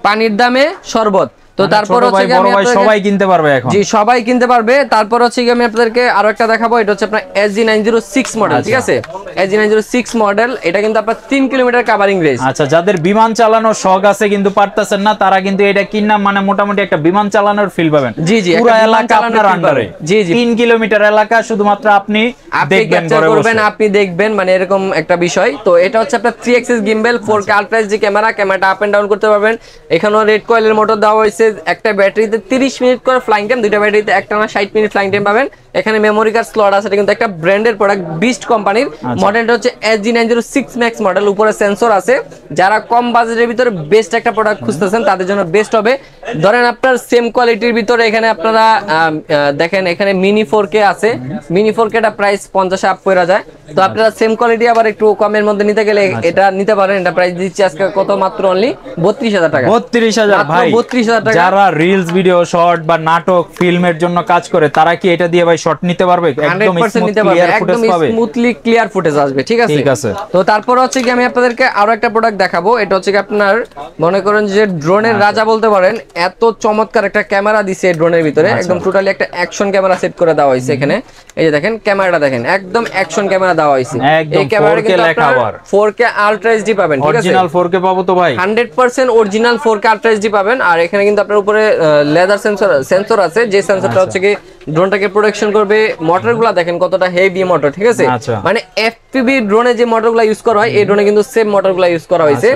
পানির দামে শরবত। তো তারপর হচ্ছে কি আমি সবাই কিনতে পারবে এখন? জি সবাই কিনতে পারবে। তারপর হচ্ছে কি আমি আপনাদেরকে আরো একটা দেখাবো, এটা হচ্ছে আপনার SG906 মডেল, ঠিক আছে। SG906 মডেল, এটা কিন্তু আপনার 3 কিলোমিটার কভারিং রেঞ্জ। আচ্ছা, যাদের বিমান চালানোর শখ আছে কিন্তু পারতেছেন না, তারা কিন্তু এটা কিনা মানে মোটামুটি একটা বিমান চালানোর ফিল পাবেন। জি জি, পুরো এলাকা আপনার আন্ডারে। জি জি, 3 কিলোমিটার এলাকা শুধুমাত্র আপনি দেখবেন, আপনি দেখবেন, মানে এরকম একটা বিষয়। তো এটা হচ্ছে আপনার 3 Axis gimbal, 4K ultra HD ক্যামেরাটা আপ এন্ড ডাউন করতে পারবেন। এখানেও রেড কয়েলের মোটর দেওয়া হয়েছে। একটা ব্যাটারিতে 30 মিনিট করে ফ্লাইং টাইম, দুইটা ব্যাটারিতে একটানা 60 মিনিট ফ্লাইং টাইম পাবেন। এখানে মেমোরি কার্ড স্লট আছে, এটা কিন্তু একটা ব্র্যান্ডের প্রোডাক্ট, বিস্ট কোম্পানির। মডেলটা হচ্ছে SG906 ম্যাক্স মডেল, উপরে সেন্সর আছে। যারা কম বাজেটের ভিতরে বেস্ট একটা প্রোডাক্ট খুঁজতেছেন তাদের জন্য বেস্ট হবে। ধরেন আপনার সেম কোয়ালিটির ভিতরে এখানে আপনারা দেখেন, এখানে মিনি 4K আছে। মিনি 4K টা প্রাইস 50 আপ পড়া যায়। তো আপনারা সেম কোয়ালিটি আবার একটু কমের মধ্যে নিতে গেলে এটা নিতে পারেন। এটা প্রাইস দিচ্ছি আজকে কত, মাত্র অনলি 32,000 টাকা। 32,000 ভাই। 32,000 টাকা। যারা রিলস ভিডিও, শর্ট বা নাটক ফিল্মের জন্য কাজ করে, তারা কি এটা দিয়ে ভাই শট নিতে পারবে? একদম 100% নিতে পারবে, একদম স্মুথলি ক্লিয়ার ফুটেজ আসবে, ঠিক আছে। ঠিক আছে। তো তারপর হচ্ছে কি আমি আপনাদেরকে আরো একটা প্রোডাক্ট দেখাবো। এটা হচ্ছে কি আপনার মনে করেন যে ড্রোনের রাজা বলতে পারেন, এত চমৎকার একটা ক্যামেরা দিছে এই ড্রোনের ভিতরে। একদম টোটালি একটা অ্যাকশন ক্যামেরা সেট করে দেওয়া হয়েছে এখানে। এই যে দেখেন ক্যামেরাটা দেখেন, একদম অ্যাকশন ক্যামেরা দেওয়া হয়েছে। এই ক্যামেরা কিন্তু আপনারা 4K আলট্রা এইচডি পাবেন, ঠিক আছে। অরিজিনাল 4K পাবো তো ভাই? 100% অরিজিনাল 4K আলট্রা এইচডি পাবেন। আর এখানে কিন্তু আপনার উপরে লেজার সেন্সর আছে, যে সেন্সরটা হচ্ছে কি ড্রোনটাকে প্রোটেকশন করবে। মোটরগুলো দেখেন কতটা হেভি মোটর, ঠিক আছে। মানে এফপিভি ড্রোনে যে মোটরগুলো ইউজ করা হয়, এই ড্রোনে কিন্তু সেম মোটরগুলো ইউজ করা হয়েছে।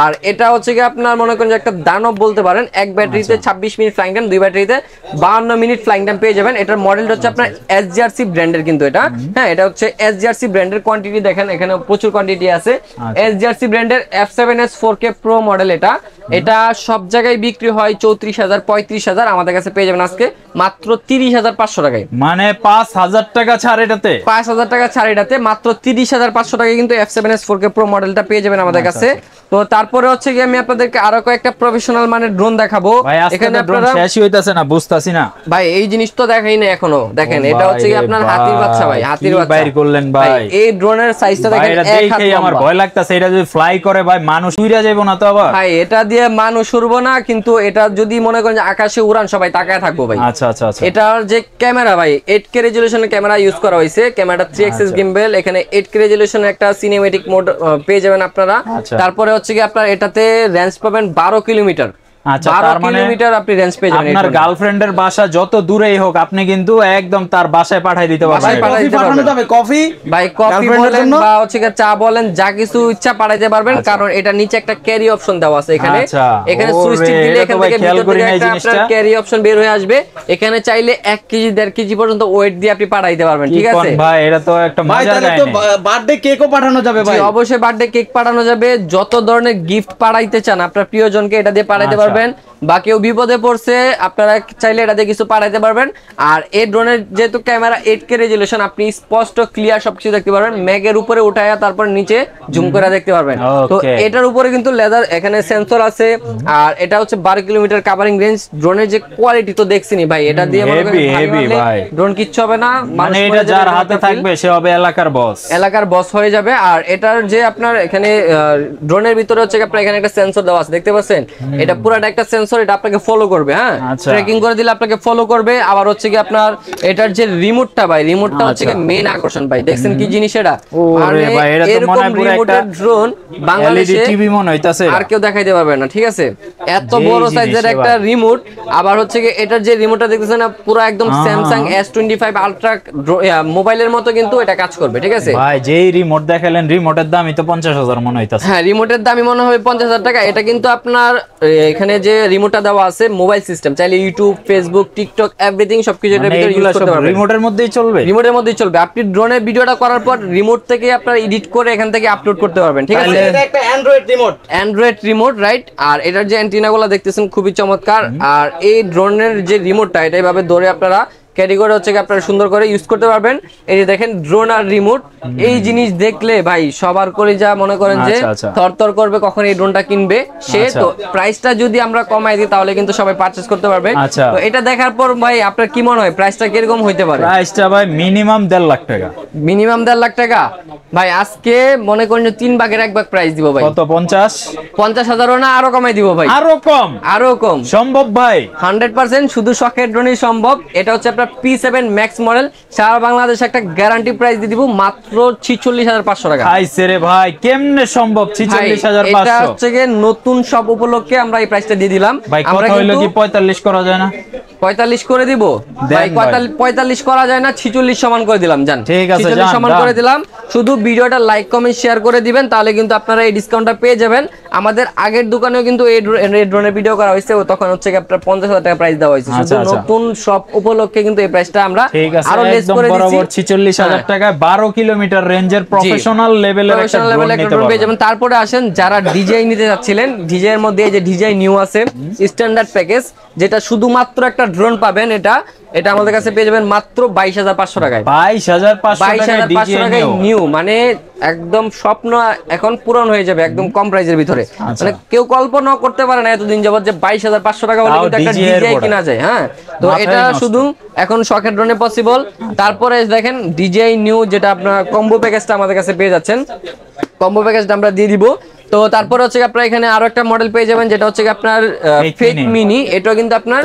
আর এটা হচ্ছে কি আপনার মনে করেন যে একটা দানব বলতে পারেন। এক ব্যাটারিতে 26 মিনিট ফ্লাইং টাইম, দুই ব্যাটারিতে 52 মিনিট ফ্লাইং টাইম পেয়ে যাবেন। এটার মডেলটা হচ্ছে আপনার SGRC ব্র্যান্ডের, কিন্তু এটা হ্যাঁ, এটা হচ্ছে SGRC ব্র্যান্ডের। কোয়ান্টিটি দেখেন এখানে প্রচুর কোয়ান্টিটি আছে। SGRC ব্র্যান্ডের F7S 4K Pro মডেল। এটা সব জায়গায় বিক্রি হয় 34,000 35,000, আমাদের কাছে পেয়ে যাবেন আজকে মাত্র 30,500 টাকায়। মানে 5,000 টাকা ছাড় এটাতে, 5,000 টাকা ছাড় এটাতে, মাত্র 30,500 টাকায় কিন্তু F7S 4K Pro মডেলটা পেয়ে যাবেন আমাদের কাছে। তো তারপরে হচ্ছে কি আমি আপনাদেরকে আরো কয়েকটা প্রফেশনাল মানের ড্রোন দেখাবো। এখানে ড্রোন শেষই হইতাছে না, বুঝতাছি না ভাই। এই জিনিস তো দেখাই না এখনো। দেখেন এটা হচ্ছে কি আপনার হাতির বাচ্চা ভাই, হাতির বাচ্চা বাইর করলেন ভাই। এই ড্রোনের সাইজটা দেখেন, এটা দেখেই আমার ভয় লাগতাছে। এটা যদি ফ্লাই করে ভাই, মানুষ উইরা যাবে না তো আবার? ভাই এটা দিয়ে মানুষ উড়বো না, কিন্তু এটা যদি মনে করেন যে আকাশে উড়ান সবাই তাকায় থাকবো ভাই। আচ্ছা আচ্ছা আচ্ছা। এটার যে ক্যামেরা ভাই 8K রেজোলিউশনের ক্যামেরা ইউজ করা হয়েছে। ক্যামেরাটা 3 অ্যাক্সিস গিম্বল, এখানে 8K রেজোলিউশনের একটা সিনেমেটিক মোড পেয়ে যাবেন আপনারা। তারপরে হচ্ছে কি আপনার এটাতে রেঞ্জ পাবেন 12 কিলোমিটার। আচ্ছা, 12 তার মানে কিলোমিটার আপনি রেঞ্জ পেয়ে যাবেন। আপনার গার্লফ্রেন্ডের বাসা যত দূরেই হোক আপনি কিন্তু একদম তার বাসায় পাঠিয়ে দিতে পারবেন। বাসায় পাঠাই দিতে পারবেন। যাবে কফি ভাই কফি গার্লফ্রেন্ডের বলেন জন্য? বা হচ্ছে গিয়ে চা বলেন, যা কিছু ইচ্ছা পাঠাইতে পারবেন, কারণ এটা নিচে একটা ক্যারি অপশন দেওয়া আছে এখানে। আচ্ছা, এখানে ওরে, সুইচ টিপ দিলে এটা তো এখান ভাই থেকে খেয়াল ভিতর করি থেকে নাই একটা জিনিসটা। আপনার ক্যারি অপশন বের হয়ে আসবে। এখানে চাইলে 1 কেজি 1.5 কেজি পর্যন্ত ওয়েট দিয়ে আপনি পাঠাইতে পারবেন, কি ঠিক কোন আছে? ভাই, এটা তো একটা ভাই মজার তাহলে তো কাহিনী। বার্থডে কেকও পাঠানো যাবে জি, ভাই। অবশ্যই বার্থডে কেক পাঠানো যাবে। যত ধরনের গিফট পাঠাইতে চান আপনার প্রিয়জনকে এটা দিয়ে পাঠাইতে আচ্ছা। পারবেন। বা কেউ বিপদে পড়ছে আপনারা চাইলে এটা দিয়ে কিছু পাঠাইতে পারবেন। আর এই ড্রোনের যেহেতু ক্যামেরা 8K রেজুলেশন, আপনি স্পষ্ট ক্লিয়ার সবকিছু দেখতে পারবেন। ম্যাগের উপরে উঠায়া তারপর নিচে জুম করে দেখতে পারবেন। তো Okay. এটার উপরে কিন্তু লেদার এখানে সেন্সর আছে। আর এটা হচ্ছে 12 কিলোমিটার কাভারিং রেঞ্জ। ড্রোনের যে কোয়ালিটি তো দেখছিনি ভাই, এটা দিয়ে মনে করেন heavy ভাই। ড্রোন কিচ্ছু হবে না, মানে মানুষ এটা পড়ে যাবে, যার এরকম হাতে একটা feel। থাকবে সে হবে এলাকার বস। এলাকার বস হয়ে যাবে। আর এটার যে আপনার এখানে ড্রোনের ভিতরে হচ্ছে আপনার এখানে একটা সেন্সর দেওয়া আছে, দেখতে পাচ্ছেন? এটা পুরাটা একটা সেন্সর, এটা আপনাকে ফলো করবে। হ্যাঁ, আচ্ছা। ট্র্যাকিং করে দিলে আপনাকে ফলো করবে। আবার হচ্ছে কি আপনার এটার যে রিমোটটা ভাই, রিমোটটা হচ্ছে কি মেইন আকর্ষণ ভাই। দেখছেন কি জিনিস এটা? ওরে ভাই, এটা তো মনে হয় পুরো একটা ড্রোন এলইডি বাংলাদেশে টিভি মনে হইতাছে। আর কেউ দেখাইতে পারবে না, ঠিক আছে? এত যেই বড় জিনিস সাইজের রে একটা ভাই। রিমোট। আবার হচ্ছে কি এটার যে রিমোটটা দেখতেছেন না, পুরো একদম স্যামসাং S25 আলট্রা মোবাইলের মতো কিন্তু এটা কাজ করবে, ঠিক আছে? ভাই যেই রিমোট দেখালেন, রিমোটের দামই তো 50,000 মনে হইতাছে। হ্যাঁ, রিমোটের দামই মনে হবে 50,000 টাকা। এটা কিন্তু আপনার এখানে যে রিমোটটা দেওয়া আছে মোবাইল সিস্টেম, চাইলে ইউটিউব, ফেসবুক, টিকটক এভরিথিং সবকিছু এটার মানে ভিতরে এগুলা ইউজ সব করতে পারবেন। রিমোটের মধ্যেই চলবে। রিমোটের মধ্যেই চলবে। আপনি ড্রোনের ভিডিওটা করার পর রিমোট থেকে আপনার এডিট করে এখান থেকে আপলোড করতে পারবেন, ঠিক আছে? এটা একটা Android remote. Android remote, right? আর এটার যে অ্যান্টিনাগুলো দেখতেছেন খুবই চমৎকার। আর এই ড্রোনের যে রিমোটটা, এটা এইভাবে ধরে আপনারা ক্যারি করে হচ্ছে কি আপনারা সুন্দর করে ইউজ করতে পারবেন। এই যে দেখেন ড্রোন আর রিমোট, এই জিনিস দেখলে ভাই সবার করে যা মনে করেন যে আচ্ছা, আচ্ছা। থরথর করবে কখন এই ড্রোনটা কিনবে সে। আচ্ছা। তো প্রাইসটা যদি আমরা কমাই দিই তাহলে কিন্তু সবাই পারচেজ করতে পারবে। আচ্ছা। তো এটা দেখার পর ভাই আপনার কি মনে হয় প্রাইসটা কিরকম হইতে পারে? প্রাইসটা ভাই মিনিমাম 1.5 লাখ টাকা। মিনিমাম 1.5 লাখ টাকা। ভাই আজকে মনে করেন যে 3 ভাগের 1 ভাগ প্রাইস দিব ভাই। কত? 50? 50,000ও না, আরো কমাই দিব ভাই, আরো কম? আরো কম সম্ভব ভাই? 100% শুধু শখের ড্রোনই সম্ভব। এটা হচ্ছে আপনার P7 ম্যাক্স মডেল। সারা বাংলাদেশে একটা গ্যারান্টি প্রাইস দিয়ে দিব মাত্র 46,500 টাকা। আইছে রে ভাই, কেমনে সম্ভব? ভাই, এটা 46,500? হচ্ছে গিয়ে নতুন সব উপলক্ষে আমরা এই প্রাইসটা দিয়ে দিলাম। ভাই আমরা কথা হইলো কিন্তু কি 45 করা যায় না? 45 করে দিব ভাই। দেন ভাই। 45 করা যায় না, 46 সমান করে দিলাম। জান, ঠিক আছে, 46 যান, সমান যান। করে দিলাম। শুধু ভিডিওটা লাইক কমেন্ট শেয়ার করে দিবেন, তাহলে কিন্তু আপনারা এই ডিসকাউন্টটা পেয়ে যাবেন। আমাদের আগের দোকানেও কিন্তু এই ড্রোনের ভিডিও করা হয়েছে, তখন হচ্ছে কি আপনার 50,000 টাকা প্রাইস দেওয়া হয়েছে। শুধু আচ্ছা, আচ্ছা। নতুন সব উপলক্ষে কিন্তু এই প্রাইসটা আমরা ঠিক আছে, আরো লেস একদম করে দিচ্ছি। বরাবর 46,000 টাকায় 12 কিলোমিটার রেঞ্জের প্রফেশনাল লেভেলের একটা প্রফেশনাল ড্রোন লেভেলে একটা নিতে ড্রোন পেয়ে পারবেন। যাবেন। তারপরে আসেন যারা ডিজাই নিতে যাচ্ছিলেন, ডিজাই এর মধ্যে এই যে ডিজাই নিউ আছে স্ট্যান্ডার্ড প্যাকেজ, যেটা শুধুমাত্র একটা ড্রোন পাবেন। এটা আমাদের কাছে পেয়ে যাবেন মাত্র 22,500 টাকায়। 22,500 টাকায় 22,500 টাকায় নিউ, মানে একদম স্বপ্ন এখন পূরণ হয়ে যাবে একদম কম প্রাইসের ভিতরে। আচ্ছা। মানে কেউ কল্পনা করতে পারে না এতদিন যাবত যে 22,500 টাকা হলে তাও কিন্তু একটা DJI এর ডিজাই product। কিনা যায়। হ্যাঁ, তো মাথায় এটা নষ্ট। শুধু এখন শখের ড্রোনে পসিবল। তারপরে দেখেন ডিজাই নিউ, যেটা আপনার কম্বো প্যাকেজটা আমাদের কাছে পেয়ে যাচ্ছেন। কম্বো প্যাকেজটা আমরা দিয়ে দিব। তো তারপর হচ্ছে কি আপনারা এখানে আরো একটা মডেল পেয়ে যাবেন, যেটা হচ্ছে কি আপনার ফেক মিনি। এটা কিন্তু আপনার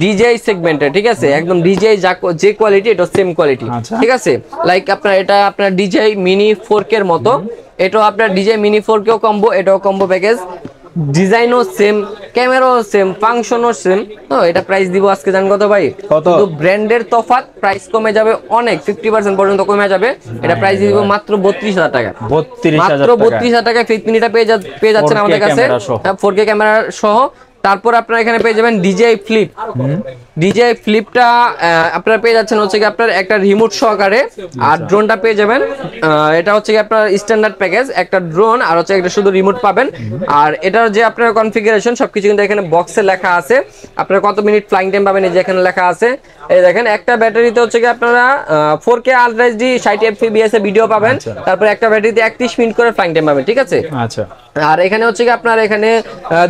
ডিজাই সেগমেন্টের, ঠিক আছে? একদম ডিজাই যে কোয়ালিটি, এটা সেম কোয়ালিটি, আচ্ছা। ঠিক আছে? লাইক আপনার এটা আপনার ডিজাই মিনি 4K এর মতো। এটাও আপনার ডিজাই মিনি 4K কম্বো, এটাও কম্বো প্যাকেজ। ডিজাইনও সেম, ক্যামেরাও সেম, ফাংশনও সেম। তো এটা প্রাইস দিব আজকে জান কত ভাই? কত? শুধু ব্র্যান্ডের তফাৎ, প্রাইস কমে যাবে অনেক, 50% পর্যন্ত কমে যাবে। এটা প্রাইস দিব মাত্র 32,000 টাকা। 32,000 মাত্র 32,000 টাকায় ফেক মিনিটা পেয়ে যাচ্ছেন 4K আমাদের কাছে, ক্যামেরা সহ। 4K ক্যামেরা সহ। তারপর আপনারা এখানে পেয়ে যাবেন ডিজাই ফ্লিপ। ডিজাই ফ্লিপটা আপনারা পেয়ে যাচ্ছেন হচ্ছে কি আপনার একটা রিমোট সহকারে। আর ড্রোনটা পেয়ে যাবেন, এটা হচ্ছে কি আপনার স্ট্যান্ডার্ড প্যাকেজ, একটা ড্রোন আর হচ্ছে একটা শুধু রিমোট পাবেন। আর এটার যে আপনার কনফিগারেশন সবকিছু কিন্তু এখানে বক্সে লেখা আছে। আপনারা কত মিনিট ফ্লাইং টাইম পাবেন এই যে এখানে লেখা আছে। এই দেখেন একটা ব্যাটারিতে হচ্ছে কি আপনারা 4K আলট্রা এইচডি 60 fps এ ভিডিও পাবেন। তারপর একটা ব্যাটারিতে 31 মিনিট করে ফ্লাইং টাইম পাবেন, ঠিক আছে? আচ্ছা। আর এখানে হচ্ছে কি আপনার এখানে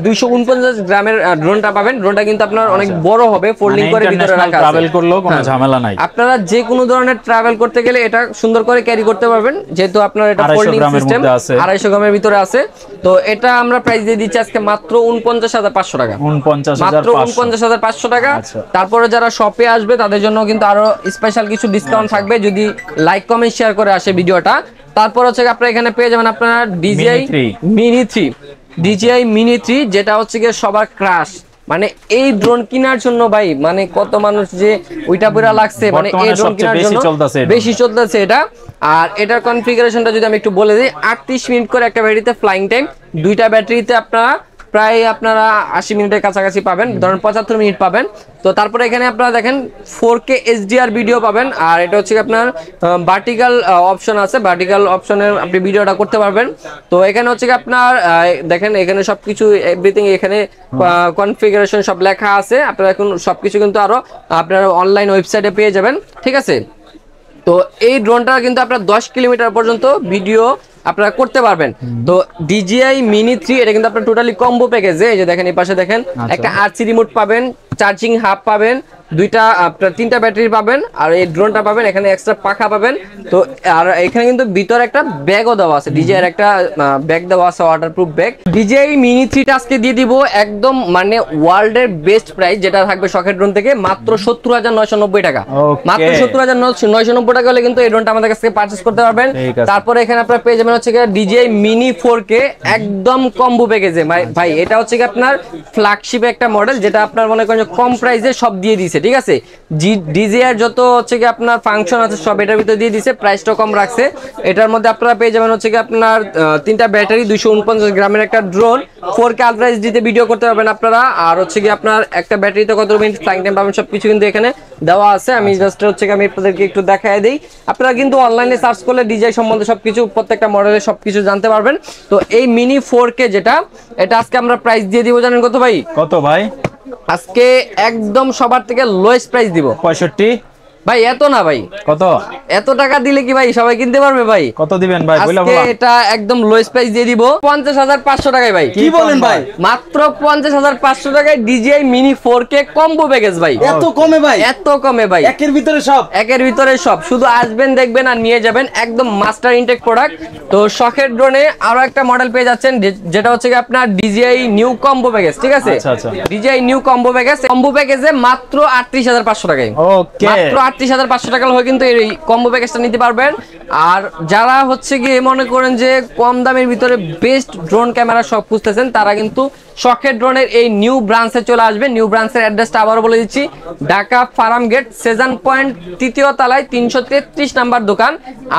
249 গ্রামের ড্রোনটা পাবেন। ড্রোনটা কিন্তু আপনার অনেক বড় হবে, ফোল্ডিং করে ভিতরে রাখা আছে। ট্রাভেল করলেও কোনো ঝামেলা নাই। আপনারা যে কোনো ধরনের ট্রাভেল করতে গেলে এটা সুন্দর করে ক্যারি করতে পারবেন, যেহেতু আপনার এটা 250 ফোল্ডিং গ্রামের সিস্টেম, মধ্যে আছে। 250 গ্রামের ভিতরে আছে। তো এটা আমরা প্রাইস দিয়ে দিচ্ছি আজকে মাত্র 49,500 টাকা। মাত্র 49,500 টাকা। আচ্ছা। তারপরে যারা শপে আসবে তাদের জন্য কিন্তু আরো স্পেশাল কিছু ডিসকাউন্ট থাকবে যদি লাইক কমেন্ট শেয়ার করে আসে ভিডিওটা। তারপর হচ্ছে আপনারা এখানে পেয়ে যাবেন আপনারা DJI Mini 3, DJI Mini 3, যেটা হচ্ছে গিয়ে সবার ক্রাশ। মানে এই ড্রোন কেনার জন্য ভাই মানে কত মানুষ যে ওইটা পুরা লাগছে, মানে এই ড্রোন কেনার জন্য বেশি চলতেছে এটা। আর এটার কনফিগারেশনটা যদি আমি একটু বলে দিই, 38 মিনিট করে একটা ব্যাটারিতে ফ্লাইং টাইম, দুইটা ব্যাটারিতে আপনারা প্রায় 80 মিনিটের কাছাকাছি পাবেন, ধরেন 75 মিনিট পাবেন। তো তারপরে এখানে আপনারা দেখেন 4K HDR ভিডিও পাবেন। আর এটা হচ্ছে আপনার ভার্টিক্যাল অপশন আছে, ভার্টিক্যাল অপশনের আপনি ভিডিওটা করতে পারবেন। তো এখানে হচ্ছে আপনার দেখেন এখানে সবকিছু এভরিথিং এখানে কনফিগারেশন সব লেখা আছে। আপনারা এখন সবকিছু কিন্তু আরো আপনারা অনলাইন ওয়েবসাইটে পেয়ে যাবেন, ঠিক আছে। তো এই ড্রোনটা কিন্তু আপনার 10 কিলোমিটার পর্যন্ত ভিডিও আপনারা করতে পারবেন। তো DJI Mini 3 এটা কিন্তু আপনার টোটালি কম্বো প্যাকেজে, এই যে দেখেন এই পাশে দেখেন একটা RC রিমোট পাবেন, চার্জিং হাব পাবেন, দুইটা আপনার 3টা ব্যাটারি পাবেন, আর এই ড্রোনটা পাবেন, এখানে এক্সট্রা পাখা পাবেন। তো আর এখানে কিন্তু ভিতরে একটা ব্যাগও দেওয়া আছে, DJI এর একটা ব্যাগ দেওয়া আছে, ওয়াটারপ্রুফ ব্যাগ। DJI Mini 3 টা আজকে দিয়ে দিব একদম মানে ওয়ার্ল্ডের বেস্ট প্রাইস, যেটা থাকবে শখের ড্রোন থেকে মাত্র 70,990 টাকা। মাত্র 70,990 টাকা হলে কিন্তু এই ড্রোনটা আমাদের কাছে পারচেজ করতে পারবেন। তারপরে এখানে আপনারা পেয়ে যাবেন হচ্ছে DJI Mini 4K একদম কম্বো প্যাকেজে। ভাই এটা হচ্ছে কি আপনার ফ্ল্যাগশিপ একটা মডেল, যেটা আপনার মনে করেন কম প্রাইসে সব দিয়ে দিয়েছে, ঠিক আছে। DJI এর যত হচ্ছে কি আপনার ফাংশন আছে সব এটার ভিতরে দিয়ে দিয়েছে, প্রাইসটা কম রাখছে। এটার মধ্যে আপনারা পেয়ে যাবেন হচ্ছে কি আপনার 3টা ব্যাটারি, 249 গ্রামের একটা ড্রোন, 4K আলট্রা এইচডিতে ভিডিও করতে পারবেন আপনারা। আর হচ্ছে কি আপনার একটা ব্যাটারিতে কত মিনিট ফ্লাইং টাইম পাবেন সবকিছু কিন্তু এখানে দেওয়া আছে। আমি জাস্ট হচ্ছে কি আমি আপনাদেরকে একটু দেখায় দিই। আপনারা কিন্তু অনলাইনে সার্চ করলে DJI সম্বন্ধে সবকিছু প্রত্যেকটা মডেলের সবকিছু জানতে পারবেন। তো এই মিনি 4K যেটা, এটা আজকে আমরা প্রাইস দিয়ে দিব জানেন কত ভাই? কত ভাই? আজকে একদম সবার থেকে লোয়েস্ট প্রাইস দিব 65। ভাই এত না ভাই, কত? এত টাকা দিলে কি ভাই সবাই কিনতে পারবে ভাই? কত দিবেন ভাই? আজকে এটা একদম লোয়েস্ট প্রাইস দিয়ে দিব 50,500 টাকায় ভাই। কি বলেন ভাই? মাত্র 50,500 টাকায় DJI Mini 4K combo package ভাই। এত কমে ভাই? এত কমে ভাই, একের ভিতরে সব, একের ভিতরে সব। শুধু আসবেন দেখবেন আর নিয়ে যাবেন, একদম মাস্টার ইনটেক প্রোডাক্ট। তো শখের ড্রোনে আরো একটা মডেল পেয়ে যাচ্ছেন, যেটা হচ্ছে কি আপনার DJI নিউ কম্বো প্যাকেজ, ঠিক আছে। DJI new combo package, combo প্যাকেজে মাত্র 38,500 টাকায়। ওকে, মাত্র 38,500 টাকা হলে কিন্তু এই কম্বো প্যাকেজটা নিতে পারবেন। আর যারা হচ্ছে গিয়ে মনে করেন যে কম দামের ভিতরে বেস্ট ড্রোন ক্যামেরা সব খুঁজতেছেন, তারা কিন্তু শখের ড্রোনের এই নিউ ব্রাঞ্চে চলে আসবেন। নিউ ব্রাঞ্চের অ্যাড্রেসটা আবারও বলে দিচ্ছি, Dhaka farm gate Sezan point 3য় তলায় 333 নাম্বার দোকান।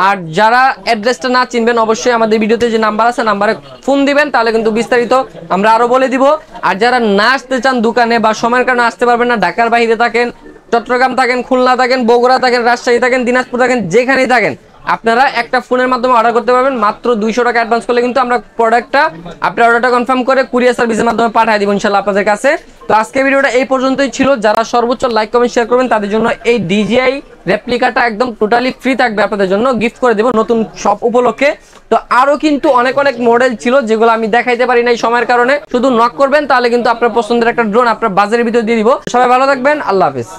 আর যারা অ্যাড্রেসটা না চিনবেন, অবশ্যই আমাদের ভিডিওতে যে নাম্বার আছে নাম্বারে ফোন দিবেন, তাহলে কিন্তু বিস্তারিত আমরা আরো বলে দিব। আর যারা না আসতে চান দোকানে বা সময়ের কারণে আসতে পারবেন না, ঢাকার বাইরে থাকেন, চট্টগ্রাম থাকেন, খুলনা থাকেন, বগুড়া থাকেন, রাজশাহী থাকেন, দিনাজপুর থাকেন, যেখানেই থাকেন, আপনারা একটা ফোনের মাধ্যমে অর্ডার করতে পারবেন। মাত্র 200 টাকা অ্যাডভান্স করলে কিন্তু আমরা প্রোডাক্টটা আপনার অর্ডারটা কনফার্ম করে কুরিয়ার সার্ভিসের মাধ্যমে পাঠিয়ে দিব ইনশাআল্লাহ আপনাদের কাছে। তো আজকে ভিডিওটা এই পর্যন্তই ছিল। যারা সর্বোচ্চ লাইক কমেন্ট শেয়ার করবেন তাদের জন্য এই DJI রেপ্লিকাটা একদম টোটালি ফ্রি থাকবে, আপনাদের জন্য গিফট করে দেব নতুন শপ উপলক্ষে। তো আরো কিন্তু অনেক অনেক মডেল ছিল যেগুলো আমি দেখাইতে পারি নাই সময়ের কারণে। শুধু নক করবেন, তাহলে কিন্তু আপনার পছন্দের একটা ড্রোন আপনার বাজারের ভিতর দিয়ে দিব। সবাই ভালো থাকবেন, আল্লাহ হাফেজ।